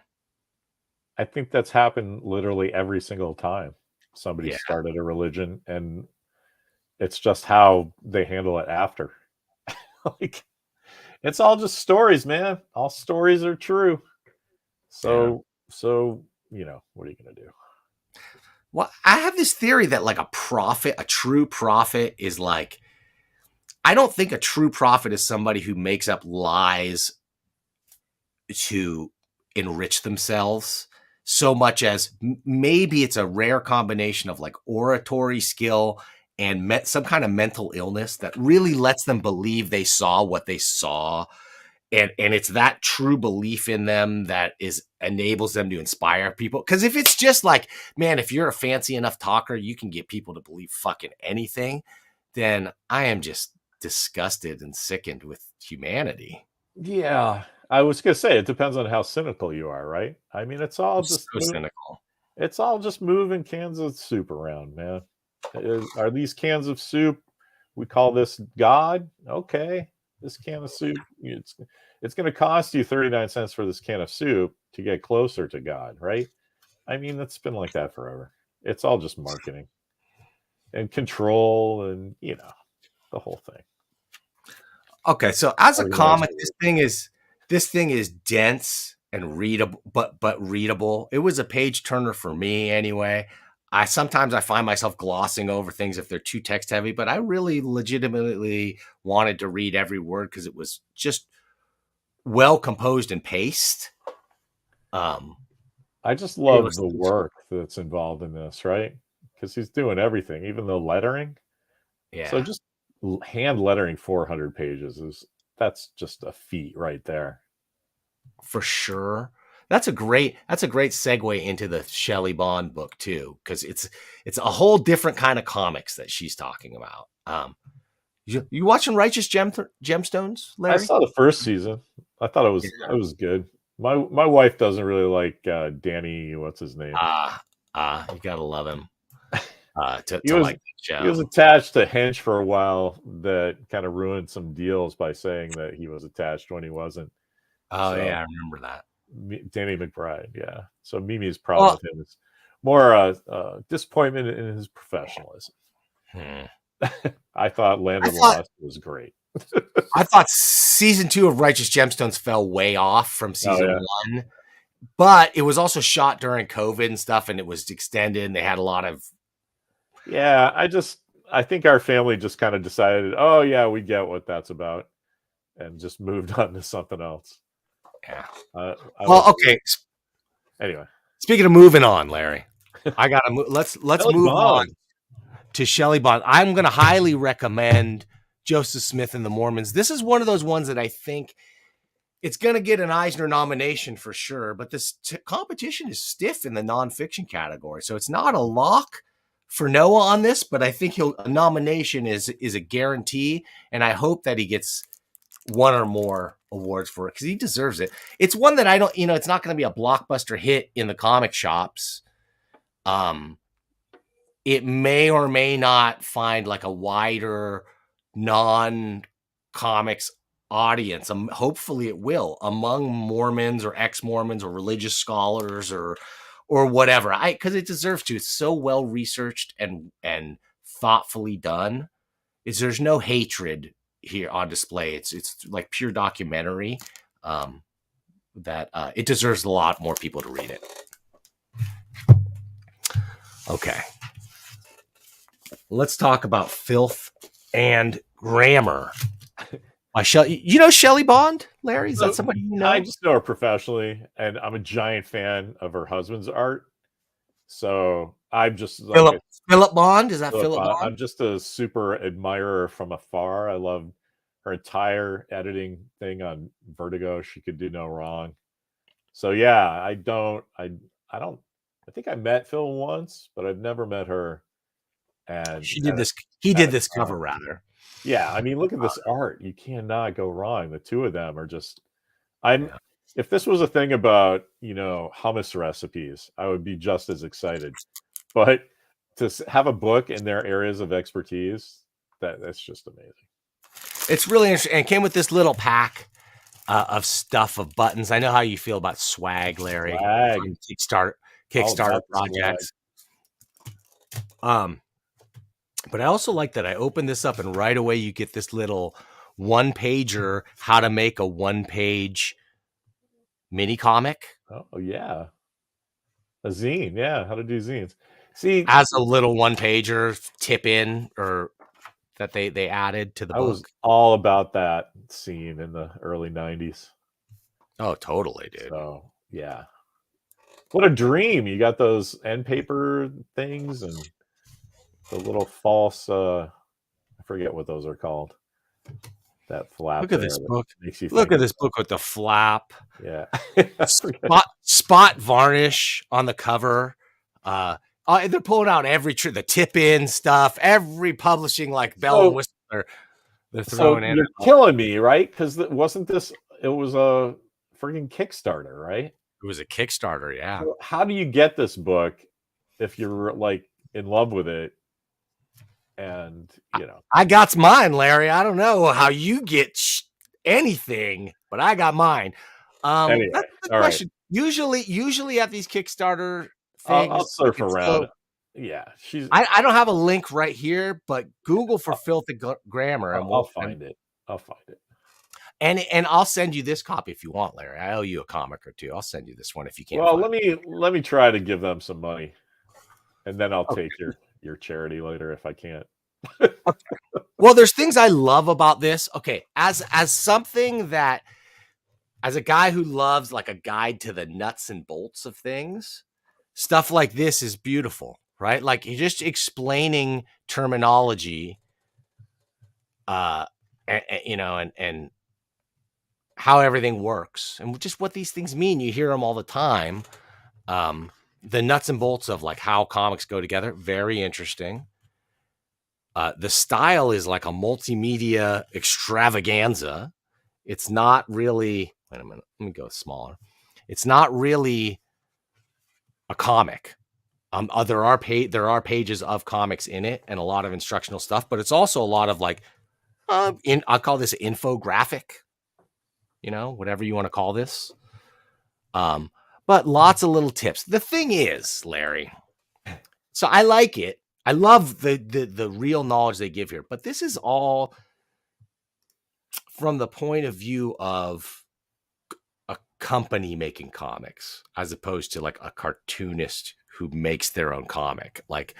I think that's happened literally every single time somebody Yeah. started a religion, and it's just how they handle it after. Like, it's all just stories, man. All stories are true. So, what are you gonna do? Well, I have this theory that like a true prophet is like, I don't think a true prophet is somebody who makes up lies to enrich themselves so much as maybe it's a rare combination of like oratory skill and some kind of mental illness that really lets them believe they saw what they saw. And it's that true belief in them that enables them to inspire people. Because if it's just like, man, if you're a fancy enough talker, you can get people to believe fucking anything, then I am just disgusted and sickened with humanity. Yeah, I was gonna say it depends on how cynical you are, right? I mean, it's all I'm just so cynical. it's all just moving cans of soup around, man. Are these cans of soup? We call this God. Okay, this can of soup. It's going to cost you 39 cents for this can of soup to get closer to God, right? I mean, it's been like that forever. It's all just marketing and control, and the whole thing. Okay, so as a comic, Organized this thing is dense and readable, but readable. It was a page turner for me anyway. I sometimes find myself glossing over things if they're too text heavy, but I really legitimately wanted to read every word because it was just well composed and paced. I just love the work that's involved in this, right? Because he's doing everything, even the lettering. Yeah. So just hand lettering 400 pages that's just a feat right there. For sure. That's a great segue into the Shelly Bond book too, because it's a whole different kind of comics that she's talking about. You watching Righteous Gemstones, Larry? I saw the first season. I thought it was good. My wife doesn't really like Danny. What's his name? You gotta love him. He was attached to Hench for a while. That kind of ruined some deals by saying that he was attached when he wasn't. Oh, yeah, I remember that. Danny McBride, yeah. So Mimi's problem with him is more disappointment in his professionalism. I thought Land of the Lost was great. I thought season 2 of Righteous Gemstones fell way off from season 1, but it was also shot during COVID and stuff, and it was extended, and they had a lot of... Yeah, I think our family just kind of decided, oh, yeah, we get what that's about, and just moved on to something else. Yeah. Okay. Anyway, speaking of moving on, Larry, I gotta let's move on to Shelly Bond. I'm gonna highly recommend Joseph Smith and the Mormons. This is one of those ones that I think it's gonna get an Eisner nomination for sure, but this competition is stiff in the nonfiction category, so it's not a lock for Noah on this. But I think a nomination is a guarantee, and I hope that he gets one or more awards for it because he deserves it. It's one that I don't, it's not going to be a blockbuster hit in the comic shops. It may or may not find like a wider non-comics audience. Hopefully it will, among Mormons or ex-Mormons or religious scholars or whatever. Because it deserves to. It's so well researched and thoughtfully done. There's no hatred here on display. It's like pure documentary. That it deserves a lot more people to read it. Okay, let's talk about Filth and Grammar by Shelly. You know Shelly Bond, Larry? Is that somebody you know? I just know her professionally, and I'm a giant fan of her husband's art. So I'm just like Philip Bond. Is that Philip Bond? I'm just a super admirer from afar. I love her entire editing thing on Vertigo. She could do no wrong. So yeah, I think I met Phil once, but I've never met her. And he did this cover rather. Yeah, I mean, look at this art. You cannot go wrong. The two of them are just if this was a thing about, hummus recipes, I would be just as excited. But to have a book in their areas of expertise, that's just amazing. It's really interesting. And it came with this little pack of stuff, of buttons. I know how you feel about swag, Larry. Swag. Kickstarter projects. But I also like that I opened this up and right away you get this little one-pager, how to make a one-page mini comic. Oh yeah. A zine, yeah, how to do zines. See, as a little one-pager tip in, or that they added to the book. I was all about that scene in the early 90s. Oh, totally, dude. So, yeah. What a dream. You got those end paper things and the little false, I forget what those are called. That flap. Look at this book. Look at this book with the flap. Yeah. spot varnish on the cover. They're pulling out the tip-in stuff, every publishing like bell and whistle they're throwing in. You're killing me, right? Because it was a freaking Kickstarter, right? It was a Kickstarter, yeah. So how do you get this book if you're like in love with it? And I got mine, Larry. I don't know how you get anything, but I got mine. Anyway, that's the question. Right. Usually at these Kickstarter things, I'll surf around. Yeah, I don't have a link right here, but Google for Filth and Grammar, and I'll find it. And I'll send you this copy if you want, Larry. I owe you a comic or two. I'll send you this one if you can't. Well, let me try to give them some money, and then I'll take your charity later if I can't. Okay. Well, there's things I love about this. Okay, as something that, as a guy who loves like a guide to the nuts and bolts of things, stuff like this is beautiful, right? Like you're just explaining terminology, and how everything works and just what these things mean. You hear them all the time. The nuts and bolts of like how comics go together. Very interesting. The style is like a multimedia extravaganza. It's not really, wait a minute, let me go smaller. It's not really a comic. There are pages of comics in it and a lot of instructional stuff, but it's also a lot of like, I'll call this infographic, whatever you want to call this. But lots of little tips. The thing is, Larry, so I like it. I love the real knowledge they give here, but this is all from the point of view of a company making comics, as opposed to like a cartoonist who makes their own comic. Like,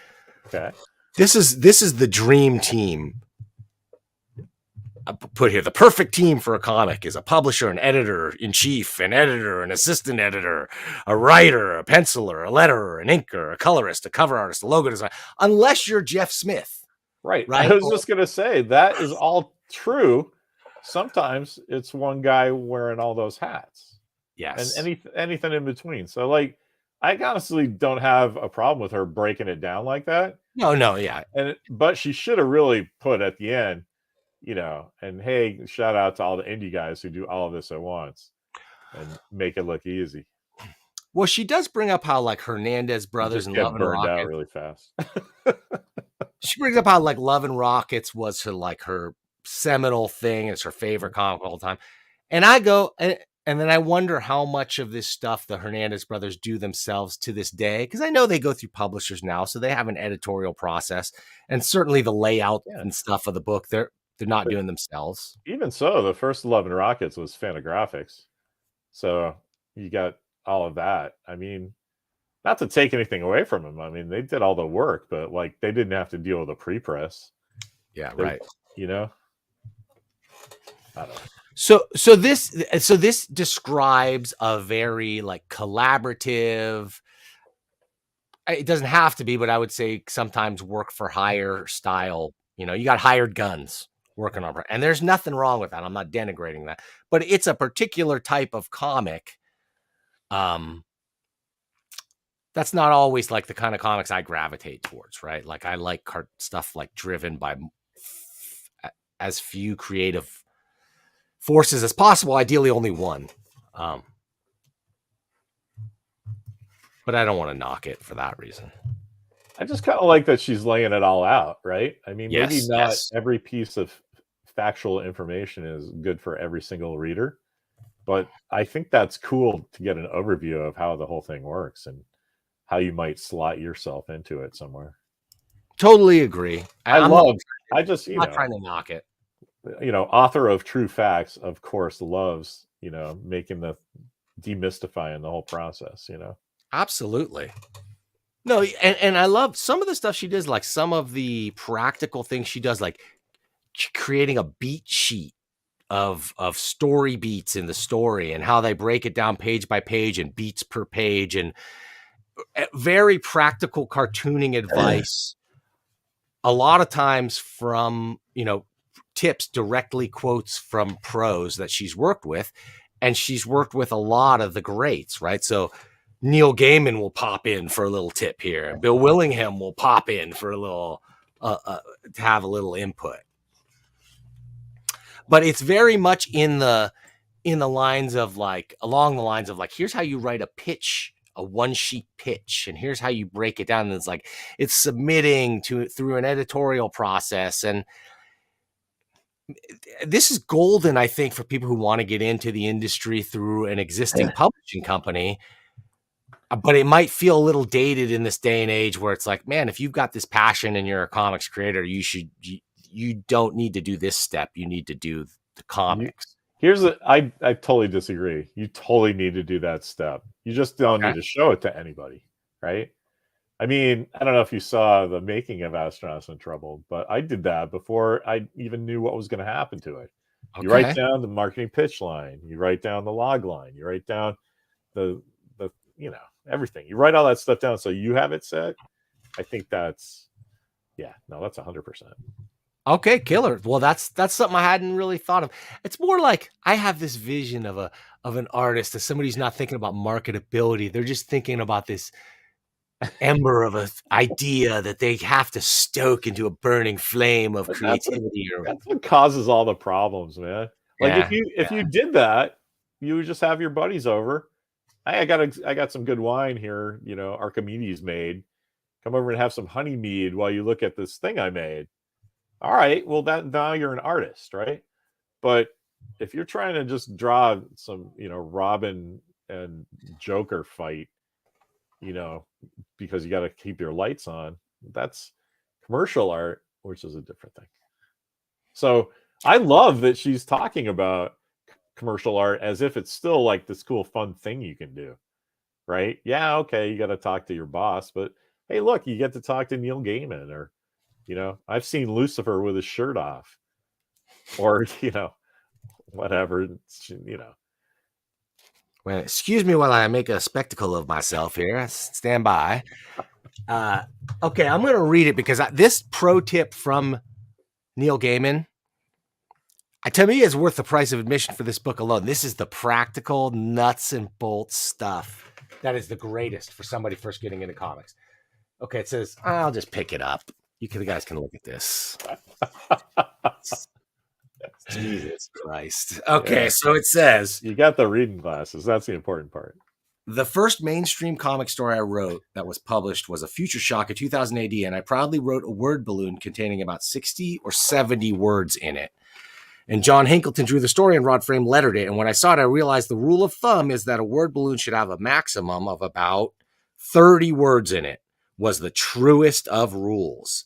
okay, this is the dream team. I put here, the perfect team for a comic is a publisher, an editor-in-chief, an editor, an assistant editor, a writer, a penciler, a letterer, an inker, a colorist, a cover artist, a logo designer, unless you're Jeff Smith. Right. I was just going to say, that is all true. Sometimes it's one guy wearing all those hats. Yes. And anything in between. So, like, I honestly don't have a problem with her breaking it down like that. No, yeah. But she should have really put at the end, and hey, shout out to all the indie guys who do all of this at once and make it look easy. Well, she does bring up how like Hernandez Brothers and Love and Rockets out really fast. She brings up how like Love and Rockets was her seminal thing. It's her favorite comic all the time. And I go, and then I wonder how much of this stuff the Hernandez brothers do themselves to this day. Because I know they go through publishers now, so they have an editorial process. And certainly the layout and stuff of the book, they're not doing themselves. Even so, the first Love and Rockets was Fantagraphics. So you got all of that. I mean, not to take anything away from them. I mean, they did all the work, but like they didn't have to deal with the pre-press. Yeah, right. I don't know. So this describes a very like collaborative. It doesn't have to be, but I would say sometimes work for hire style. You got hired guns working on it, and there's nothing wrong with that. I'm not denigrating that, but it's a particular type of comic. That's not always like the kind of comics I gravitate towards, right? Like I like stuff like driven by as few creative forces as possible, ideally only one. but I don't want to knock it for that reason. I just kind of like that she's laying it all out, right? I mean, maybe Yes, not yes. every piece of factual information is good for every single reader, but I think that's cool to get an overview of how the whole thing works and how you might slot yourself into it somewhere. Totally agree. I'm I just, not trying to knock it. Author of True Facts, of course, loves, making demystifying the whole process, Absolutely. No, and I love some of the stuff she does, like some of the practical things she does, like creating a beat sheet of story beats in the story and how they break it down page by page and beats per page, and very practical cartooning advice. A lot of times from, tips, directly quotes from pros that she's worked with. And she's worked with a lot of the greats, right? So Neil Gaiman will pop in for a little tip here. Bill Willingham will pop in for a little, to have a little input. But it's very much along the lines of like, here's how you write a pitch, a one sheet pitch, and here's how you break it down. And it's like, it's submitting through an editorial process. And this is golden, I think, for people who want to get into the industry through an existing publishing company. But it might feel a little dated in this day and age where it's like, man, if you've got this passion and you're a comics creator, you don't need to do this step. You need to do the comics. I totally disagree. You totally need to do that step. You just don't need to show it to anybody, right? I mean, I don't know if you saw the making of Astronauts in Trouble, but I did that before I even knew what was going to happen to it. Okay. You write down the marketing pitch line, you write down the log line, you write down the everything. You write all that stuff down so you have it set. I think that's 100%. Okay, killer. Well, that's something I hadn't really thought of. It's more like I have this vision of an artist, as somebody who's not thinking about marketability. They're just thinking about this ember of an idea that they have to stoke into a burning flame of creativity. That's what causes all the problems, man. Like if you did that, you would just have your buddies over. I got some good wine here, Archimedes made. Come over and have some honey mead while you look at this thing I made. All right, well, now you're an artist, right? But if you're trying to just draw some, Robin and Joker fight, because you got to keep your lights on, that's commercial art, which is a different thing. So I love that she's talking about commercial art as if it's still like this cool, fun thing you can do, right? Yeah, okay, you got to talk to your boss, but hey, look, you get to talk to Neil Gaiman, or I've seen Lucifer with his shirt off, or whatever, Well, excuse me while I make a spectacle of myself here. Stand by. Okay, I'm going to read it because this pro tip from Neil Gaiman, to me, is worth the price of admission for this book alone. This is the practical nuts and bolts stuff that is the greatest for somebody first getting into comics. Okay, it says, I'll just pick it up. You guys can look at this. Jesus Christ. Okay, so it says, you got the reading glasses. That's the important part. The first mainstream comic story I wrote that was published was a Future Shock in 2000 AD, and I proudly wrote a word balloon containing about 60 or 70 words in it. And John Hinkleton drew the story and Rod Frame lettered it. And when I saw it, I realized the rule of thumb is that a word balloon should have a maximum of about 30 words in it, was the truest of rules.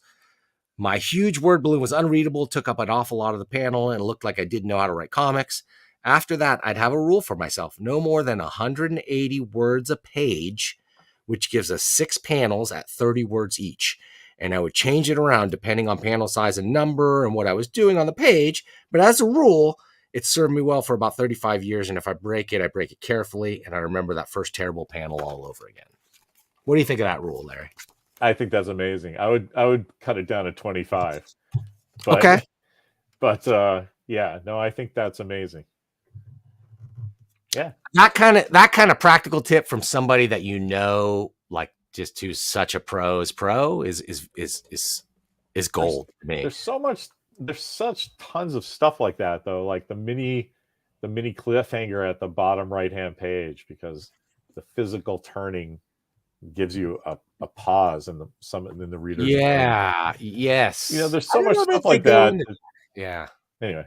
My huge word balloon was unreadable, took up an awful lot of the panel, and it looked like I didn't know how to write comics. After that, I'd have a rule for myself: no more than 180 words a page, which gives us 6 panels at 30 words each. And I would change it around depending on panel size and number and what I was doing on the page. But as a rule, it served me well for about 35 years. And if I break it, I break it carefully. And I remember that first terrible panel all over again. What do you think of that rule, Larry? I think that's amazing. I would cut it down to 25. But, okay. But I think that's amazing. Yeah. That kind of practical tip from somebody that like just who's such a pro's pro is gold to me. There's such tons of stuff like that though, like the mini cliffhanger at the bottom right hand page, because the physical turning gives you a pause in the reader's brain. Yeah. Yes. There's I so don't much know stuff if they like go that. into- yeah. Anyway,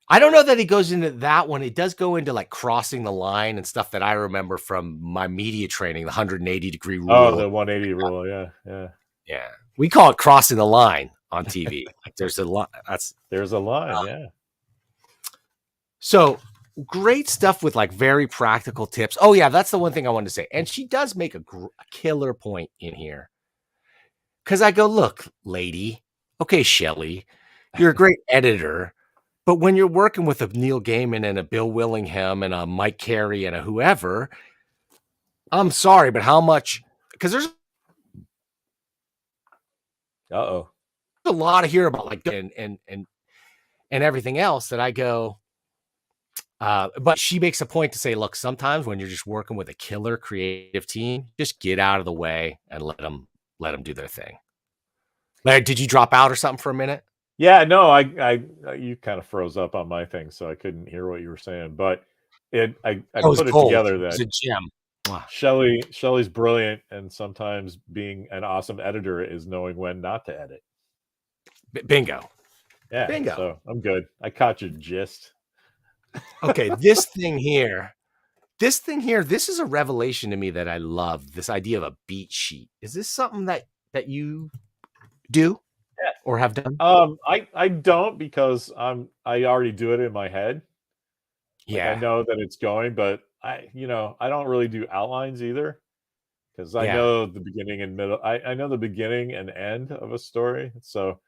I don't know that he goes into that one. It does go into like crossing the line and stuff that I remember from my media training, the 180-degree rule. oh, the 180 rule. Yeah. Yeah. We call it crossing the line on TV. Like there's a line. There's a line. Yeah. So great stuff with like very practical tips. Oh yeah, that's the one thing I wanted to say. And she does make a killer point in here. Because I go, look, lady, okay, Shelly, you're a great editor, but when you're working with a Neil Gaiman and a Bill Willingham and a Mike Carey and a whoever, I'm sorry, but how much? Because there's a lot of here about like and everything else that I go. But she makes a point to say, look, sometimes when you're just working with a killer creative team, just get out of the way and let them do their thing. Larry, did you drop out or something for a minute? Yeah, no, I you kind of froze up on my thing, so I couldn't hear what you were saying. But I put it together that it's a gem. Shelly's brilliant, and sometimes being an awesome editor is knowing when not to edit. Bingo. Yeah, bingo. So I'm good. I caught your gist. Okay, this thing here, this is a revelation to me that I love. This idea of a beat sheet. Is this something that you do or have done? I don't, because I already do it in my head. Like, I know that it's going, but I don't really do outlines either, because I know the beginning and middle. I know the beginning and end of a story, so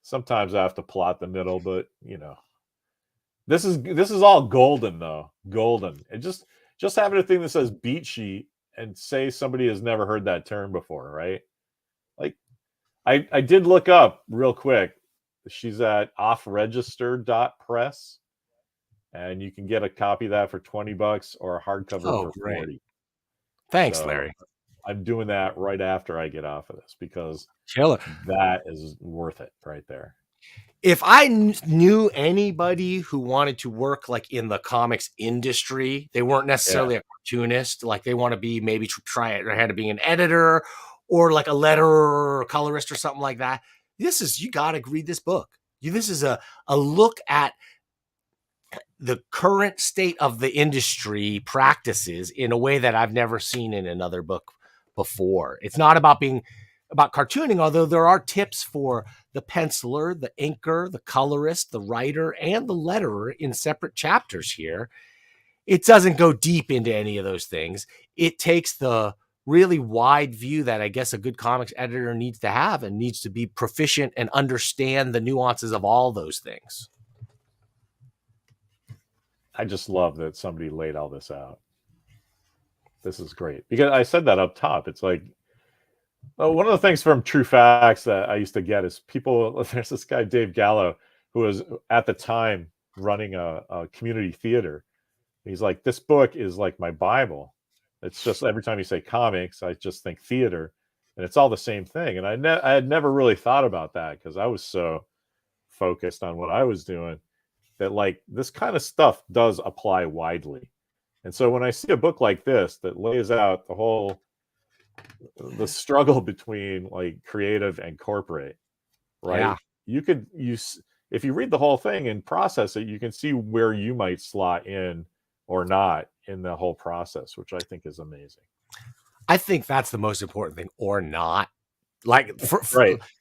sometimes I have to plot the middle. But this is all golden, though. Golden. And just having a thing that says beat sheet and say somebody has never heard that term before, right? Like, I did look up real quick. She's at offregister.press, and you can get a copy of that for $20 or a hardcover for $40. Thanks, Larry. I'm doing that right after I get off of this, because that is worth it right there. If I knew anybody who wanted to work like in the comics industry, they weren't necessarily a cartoonist, like they want to be maybe try their hand at being an editor or like a letterer or a colorist or something like that. You got to read this book. This is a look at the current state of the industry practices in a way that I've never seen in another book before. It's not about being about cartooning, although there are tips for the penciler, the inker, the colorist, the writer, and the letterer in separate chapters here. It doesn't go deep into any of those things. It takes the really wide view that I guess a good comics editor needs to have, and needs to be proficient and understand the nuances of all those things. I just love that somebody laid all this out. This is great, because I said that up top. It's like, one of the things from True Facts that I used to get is people. There's this guy, Dave Gallo, who was at the time running a community theater. He's like, this book is like my Bible. It's just every time you say comics, I just think theater, and it's all the same thing. And I had never really thought about that, because I was so focused on what I was doing, that like this kind of stuff does apply widely. And so when I see a book like this that lays out the struggle between like creative and corporate, right? Yeah. If you read the whole thing and process it, you can see where you might slot in or not in the whole process, which I think is amazing. I think that's the most important thing, or not. Like,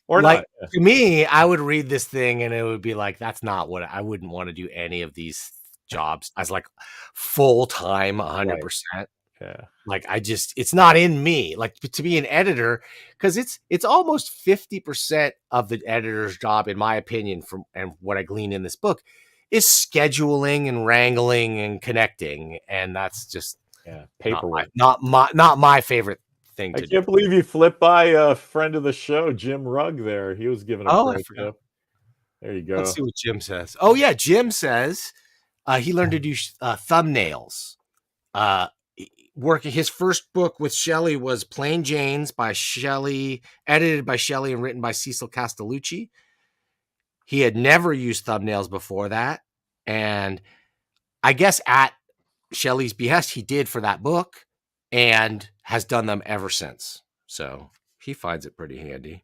or like not. To me, I would read this thing and it would be like, that's not what I wouldn't want to do any of these jobs as like full time, 100%. Yeah. Like it's not in me, like to be an editor, because it's almost 50% of the editor's job, in my opinion, and what I glean in this book, is scheduling and wrangling and connecting, and that's just paperwork. Not my favorite thing to do. I can't believe you flipped by a friend of the show, Jim Rugg. There, he was giving a pro tip. There you go. Let's see what Jim says. Oh yeah, Jim says he learned to do thumbnails. Working his first book with Shelly was Plain Janes by Shelly, edited by Shelly and written by Cecil Castellucci. He had never used thumbnails before that, and I guess at Shelly's behest he did for that book, and has done them ever since. So he finds it pretty handy.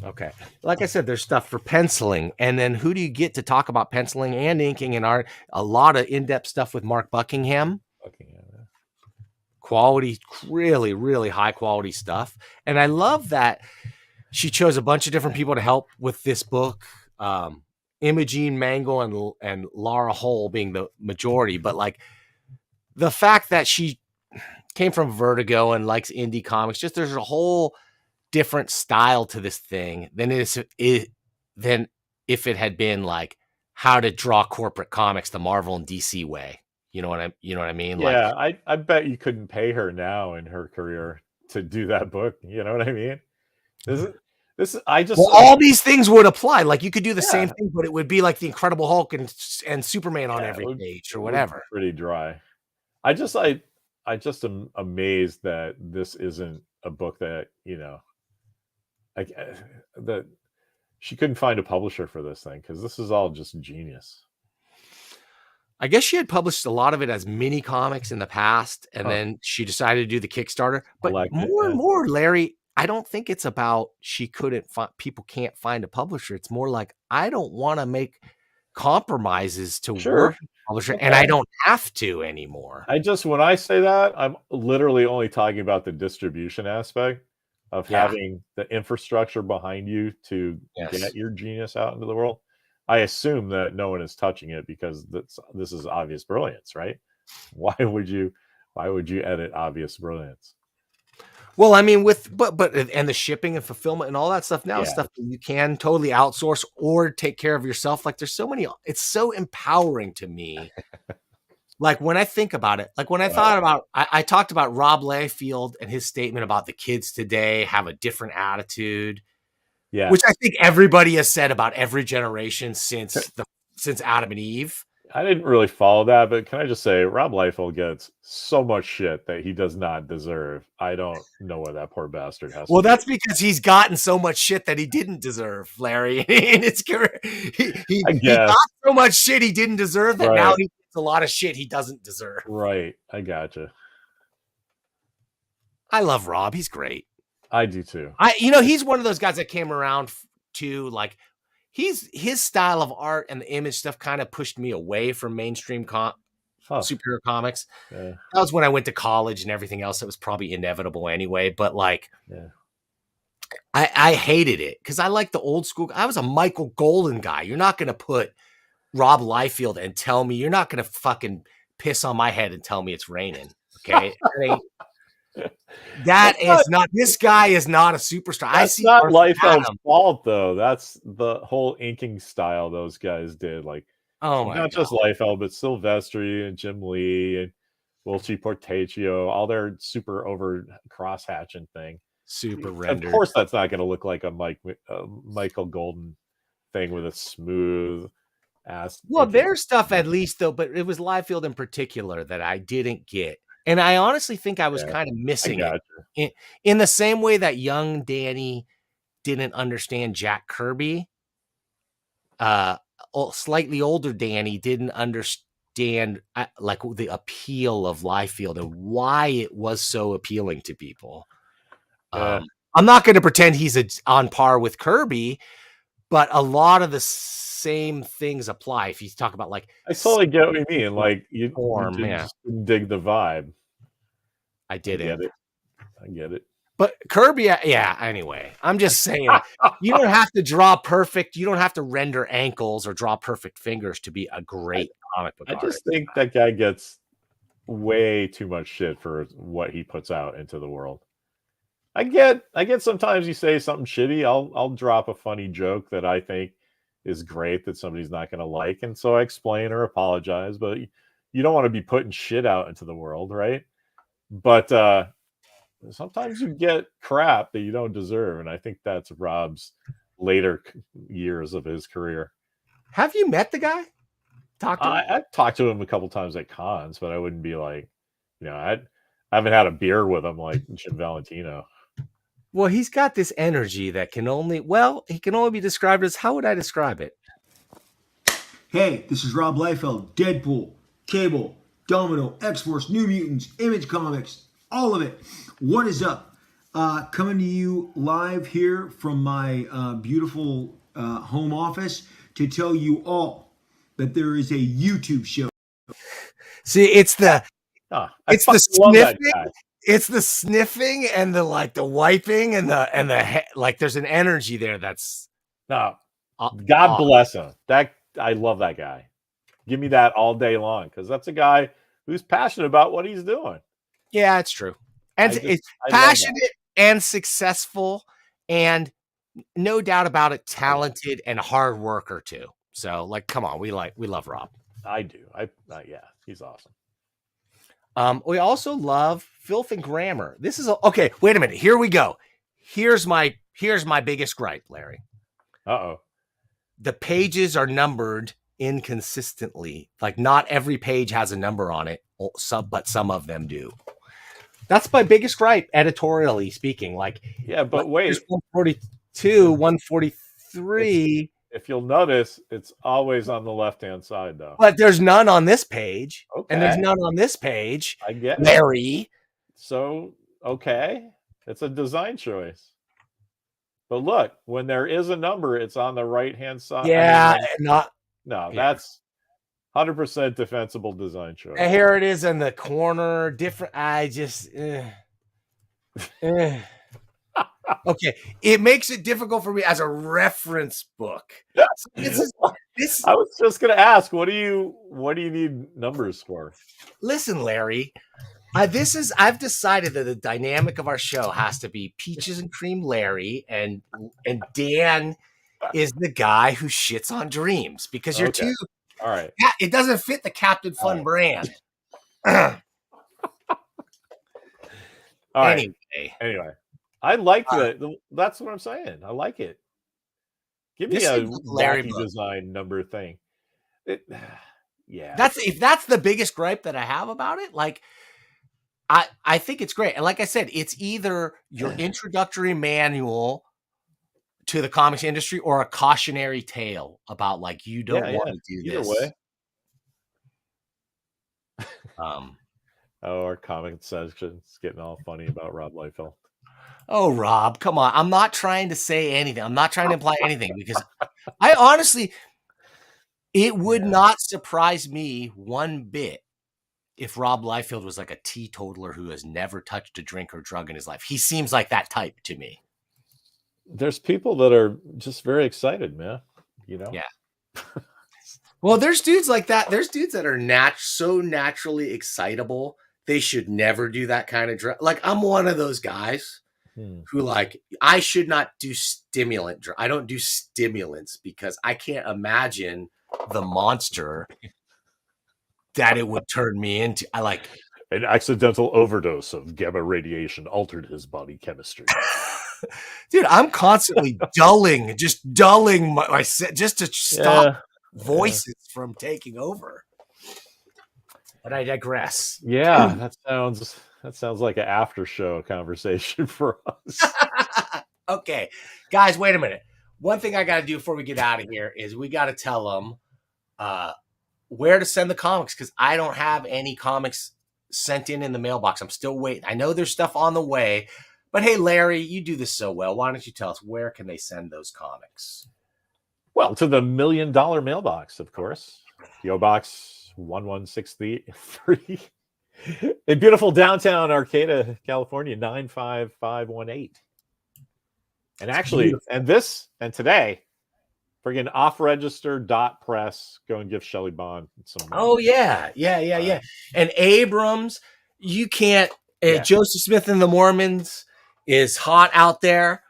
Okay. Like I said, there's stuff for penciling. And then who do you get to talk about penciling and inking and art? A lot of in-depth stuff with Mark Buckingham. Quality, really, really high quality stuff. And I love that she chose a bunch of different people to help with this book. Imogene Mangle and Laura Hull being the majority. But like the fact that she came from Vertigo and likes indie comics, just there's a whole different style to this thing than than if it had been like how to draw corporate comics the Marvel and DC way. You know what I mean? Yeah, like, I bet you couldn't pay her now in her career to do that book. You know what I mean? all these things would apply. Like you could do the same thing, but it would be like the Incredible Hulk and Superman on every page or whatever. Pretty dry. I just am amazed that this isn't a book that, you know, like that she couldn't find a publisher for this thing, because this is all just genius. I guess she had published a lot of it as mini comics in the past, and then she decided to do the Kickstarter. But more, Larry, I don't think it's about she couldn't find, people can't find a publisher. It's more like, I don't want to make compromises to work with a publisher, and I don't have to anymore. When I say that, I'm literally only talking about the distribution aspect of having the infrastructure behind you to get your genius out into the world. I assume that no one is touching it because this is obvious brilliance, right? Why would you edit obvious brilliance? Well, I mean, but and the shipping and fulfillment and all that stuff now is stuff that you can totally outsource or take care of yourself. Like there's so many, it's so empowering to me. Like when I think about it, like when I thought about, I talked about Rob Liefeld and his statement about the kids today have a different attitude. Yeah, which I think everybody has said about every generation since Adam and Eve. I didn't really follow that, but can I just say Rob Liefeld gets so much shit that he does not deserve. I don't know what that poor bastard has. Well, that's because he's gotten so much shit that he didn't deserve, Larry. In his career, he got so much shit he didn't deserve that now he gets a lot of shit he doesn't deserve. Right, I gotcha. I love Rob. He's great. I do too. He's one of those guys that came around to like, his style of art and the image stuff kind of pushed me away from mainstream superhero comics. Yeah. That was when I went to college and everything else. That was probably inevitable anyway. But like, I hated it because I like the old school. I was a Michael Golden guy. You're not going to put Rob Liefeld and tell me, you're not going to fucking piss on my head and tell me it's raining. Okay. This guy is not a superstar. That's not Liefeld's fault though. That's the whole inking style those guys did. Like, not just Liefeld, but Silvestri and Jim Lee and Wilkie Portaccio, all their super over cross hatching thing. Super rendered. Of course, that's not going to look like a Michael Golden thing with a smooth ass. Well, their stuff at least though, but it was Liefeld in particular that I didn't get. And I honestly think I was kind of missing it in the same way that young Danny didn't understand Jack Kirby. Slightly older Danny didn't understand like the appeal of Liefeld and why it was so appealing to people. I'm not going to pretend he's on par with Kirby, but a lot of the same things apply. If you talk about like, I totally get what you mean. Like you just didn't dig the vibe. I didn't. I get it. But Kirby, anyway, I'm just saying, you don't have to draw perfect. You don't have to render ankles or draw perfect fingers to be a great comic book artist. I just think that guy gets way too much shit for what he puts out into the world. I get sometimes you say something shitty. I'll drop a funny joke that I think is great that somebody's not going to like. And so I explain or apologize, but you don't want to be putting shit out into the world, right? But sometimes you get crap that you don't deserve. And I think that's Rob's later years of his career. Have you met the guy? I've talked to him a couple times at cons, but I wouldn't be like, I haven't had a beer with him like Jim Valentino. Well, he's got this energy that can only be described as, how would I describe it? Hey, this is Rob Liefeld, Deadpool, Cable, Domino, X-Force, New Mutants, Image Comics, all of it. What is up? Coming to you live here from my beautiful home office to tell you all that there is a YouTube show. See, it's the it's the love that sniffing. guy. It's the sniffing and the the wiping and the like. There's an energy there that's No, God bless him. I love that guy. Give me that all day long because that's a guy who's passionate about what he's doing. Yeah, it's true, and it's passionate and successful, and no doubt about it, talented and hard worker too. So, like, come on, we love Rob. I do. Yeah, he's awesome. We also love Filth and Grammar. This is okay. Wait a minute. Here we go. Here's my biggest gripe, Larry. Uh-oh. The pages are numbered inconsistently. Like, not every page has a number on it, but some of them do. That's my biggest gripe, editorially speaking. Like, yeah, but wait, 142, 143. If you'll notice, it's always on the left-hand side, though. But there's none on this page, okay. And there's none on this page. I get it. Larry. So, okay, it's a design choice. But look, when there is a number, it's on the right-hand side. Yeah, that's 100% defensible design choice. And here it is in the corner. Different. I just. Okay, it makes it difficult for me as a reference book. I was just going to ask, what do you need numbers for? Listen, Larry, I've decided that the dynamic of our show has to be Peaches and Cream Larry, and Dan is the guy who shits on dreams because you're too. All right. It doesn't fit the Captain Fun brand. All right. Anyway. I like that's what I'm saying. I like it. Give me a Larry design number thing. Yeah. If that's the biggest gripe that I have about it, like I think it's great. And like I said, it's either your introductory manual to the comics industry or a cautionary tale about like you don't want to do this. Either way. Our comic section's getting all funny about Rob Liefeld. Oh, Rob, come on. I'm not trying to say anything. I'm not trying to imply anything because I honestly, it would not surprise me one bit if Rob Liefeld was like a teetotaler who has never touched a drink or drug in his life. He seems like that type to me. There's people that are just very excited, man. You know? Yeah. Well, there's dudes like that. There's dudes that are so naturally excitable. They should never do that kind of drug. Like, I'm one of those guys. Who like I should not do stimulant. I don't do stimulants because I can't imagine the monster that it would turn me into. I like an accidental overdose of gamma radiation altered his body chemistry. Dude, I'm constantly dulling my just to stop voices from taking over. But I digress. Yeah, that sounds like an after show conversation for us. Okay, guys, wait a minute. One thing I got to do before we get out of here is we got to tell them where to send the comics because I don't have any comics sent in the mailbox. I'm still waiting. I know there's stuff on the way, but hey, Larry, you do this so well. Why don't you tell us where can they send those comics? Well, to the $1 million mailbox, of course. PO Box 11633 in beautiful downtown Arcata, California, 95518. And actually, and today, friggin' off-register.press, go and give Shelly Bond some money. Oh, yeah. And Abrams, you can't, Joseph Smith and the Mormons is hot out there.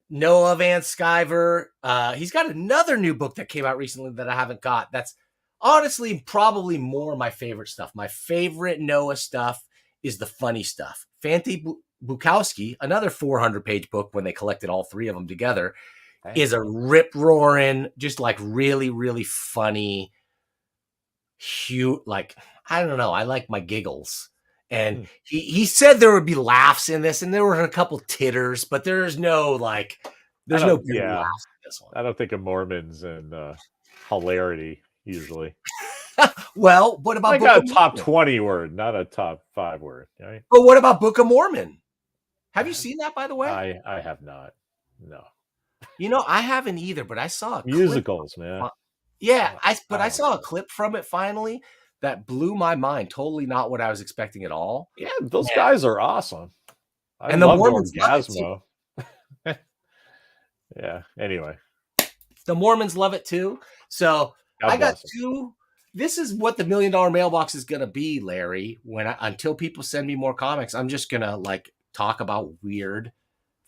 Noah Van Sciver. He's got another new book that came out recently that I haven't got. That's honestly probably more my favorite stuff. My favorite Noah stuff is the funny stuff. Fanti Bukowski, another 400-page book when they collected all three of them together, is a rip-roaring, just like really, really funny, like, I don't know. I like my giggles. And he said there would be laughs in this, and there were a couple titters, but there's no laughs in this one. I don't think of Mormons and hilarity usually. Well, what about I Book got of a top Mormon? 20 word, not a top 5 word. Right? But what about Book of Mormon? Have you seen that, by the way? I have not. No. You know, I haven't either, but I saw a clip. Musicals, man. Yeah, I I don't saw a know. clip from it finally that blew my mind. Totally not what I was expecting at all. Yeah, those Man. guys are awesome. I And the loved Mormons love it too. Orgasmo. Yeah. Anyway, The Mormons love it too. So God I got bless 'em. two. This is what the $1 Million Mailbox is gonna be, Larry. Until people send me more comics, I'm just gonna like talk about weird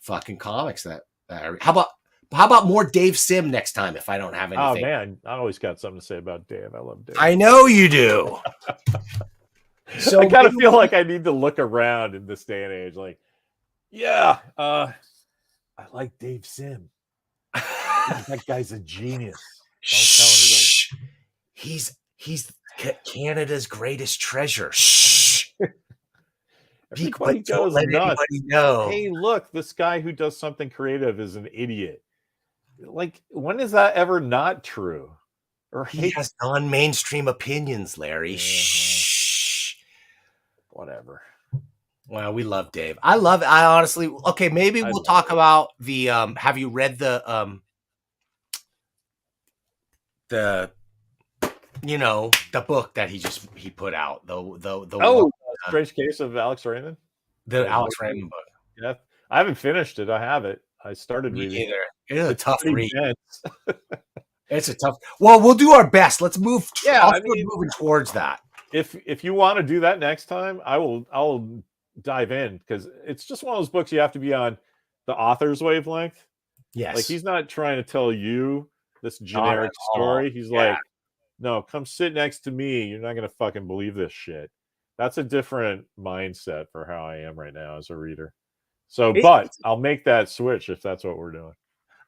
fucking comics that how about more Dave Sim next time if I don't have Oh anything? man, I always got something to say about Dave. I love Dave. I know you do. So I kind of maybe feel like I need to look around in this day and age. Like, yeah, I like Dave Sim. That guy's a genius. Don't tell anybody. Shh. He's Canada's greatest treasure. Shh. Be Everybody quiet. Don't goes let nuts. anybody know. Hey, look, this guy who does something creative is an idiot. Like, when is that ever not true? Or He has non-mainstream opinions, Larry. Yeah, Shh. whatever. Well, we love Dave. I honestly, okay, maybe I we'll love talk Dave. about the have you read the the book that he put out, the Strange Case of Alex Raymond. Alex Raymond book. Yeah, I haven't finished it. I have it. I started Me reading. either. It's a tough pretty read. dense. It's a tough. Well, we'll do our best. Let's move. Yeah, I'll I start mean, moving towards that. if you want to do that next time, I'll dive in, because it's just one of those books you have to be on the author's wavelength. Yes. Like, he's not trying to tell you this Not at generic all. story. He's Yeah. like, no, come sit next to me. You're not gonna fucking believe this shit. That's a different mindset for how I am right now as a reader. So, but I'll make that switch if that's what we're doing.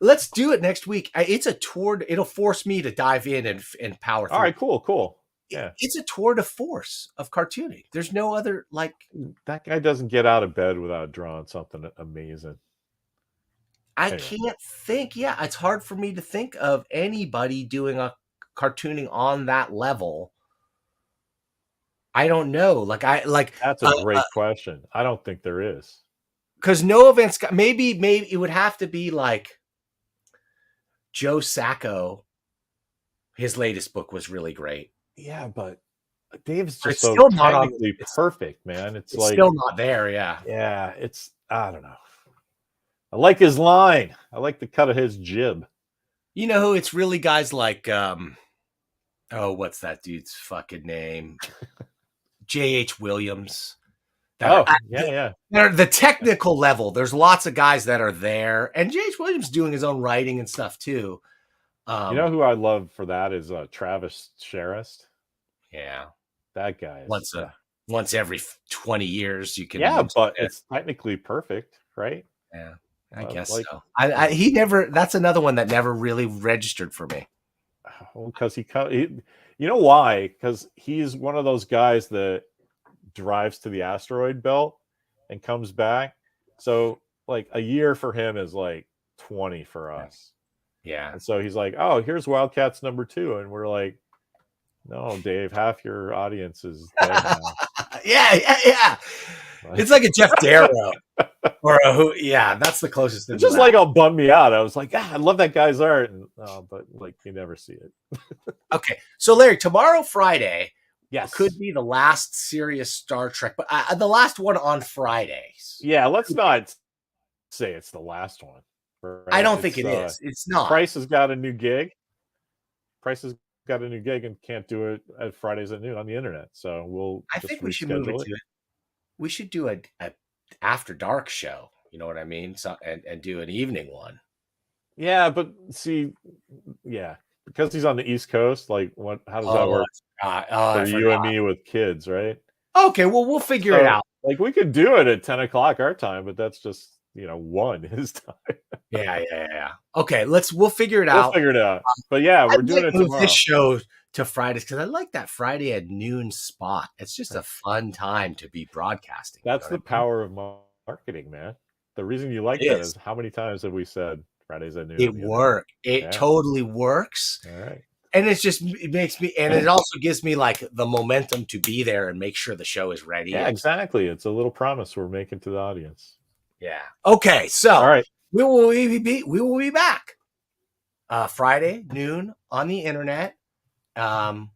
Let's do it next week. It's a tour. It'll force me to dive in and power through. All right, cool. Yeah, it's a tour de force of cartooning. There's no other, like, that guy doesn't get out of bed without drawing something amazing. I can't think. Yeah, it's hard for me to think of anybody doing a cartooning on that level. I don't know. That's a great question. I don't think there is. Because no events. Maybe it would have to be like Joe Sacco. His latest book was really great. Yeah, but Dave's just so still technically perfect, man. It's like still not there. Yeah. Yeah, I don't know. I like his line. I like the cut of his jib. You know who? It's really guys like what's that dude's fucking name? J.H. Williams. Yeah. They're the technical level. There's lots of guys that are there, and J.H. Williams doing his own writing and stuff too. You know who I love for that is Travis Sherrist. Yeah, that guy. Once every 20 years, you can. Yeah, but it's technically perfect, right? Yeah, I guess so. He never. That's another one that never really registered for me. Because he, you know why? Because he's one of those guys that drives to the asteroid belt and comes back. So like a year for him is like 20 for us. Yeah. And so he's like, oh, here's Wildcats #2. And we're like, no, Dave, half your audience is dead now. Yeah. It's like a Jeff Darrow or that's the closest thing. It's just like, I'll bum me out. I was like, I love that guy's art. And, but like, you never see it. Okay. So Larry, tomorrow, Friday, yes, could be the last serious Star Trek, but the last one on Fridays. Yeah. Let's not say it's the last one. Right? I don't think it is. It's not. Price has got a new gig. And can't do it at Fridays at noon on the internet. So I think we should move it to it. We should do a after dark show. You know what I mean? So and do an evening one. Yeah, but see, because he's on the East Coast. Like, how does that work for you and me with kids, right? Okay, well, we'll figure it out. Like, we could do it at 10 o'clock our time, but that's just 1 his time. Yeah. Okay, we'll figure it out. We'll figure it out. But yeah, we're doing it tomorrow. This show to Fridays because I like that Friday at noon spot. It's just a fun time to be broadcasting. That's the power of marketing, man. The reason you like that is how many times have we said Fridays at noon? It works. It totally works. All right. And it makes me, and it also gives me like the momentum to be there and make sure the show is ready. Yeah, exactly. It's a little promise we're making to the audience. Yeah. Okay. So all right, we will be back Friday noon on the internet, and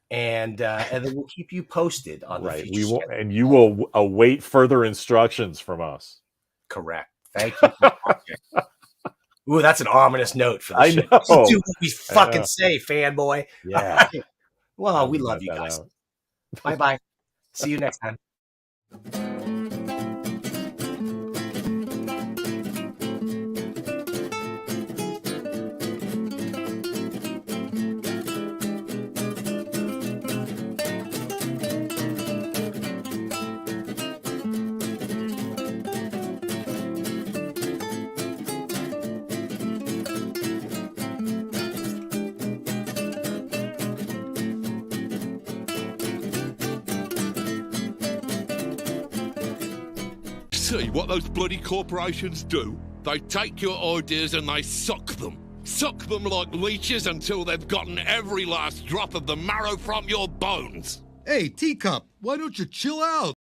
then we'll keep you posted on the future. We will, and you will await further instructions from us. Correct. Thank you for watching. Ooh, that's an ominous note for the I show. know. Just do what we fucking say, fanboy. Yeah. Well, we love you guys. Bye-bye. See you next time. See what those bloody corporations do? They take your ideas and they suck them. Suck them like leeches until they've gotten every last drop of the marrow from your bones. Hey, Teacup, why don't you chill out?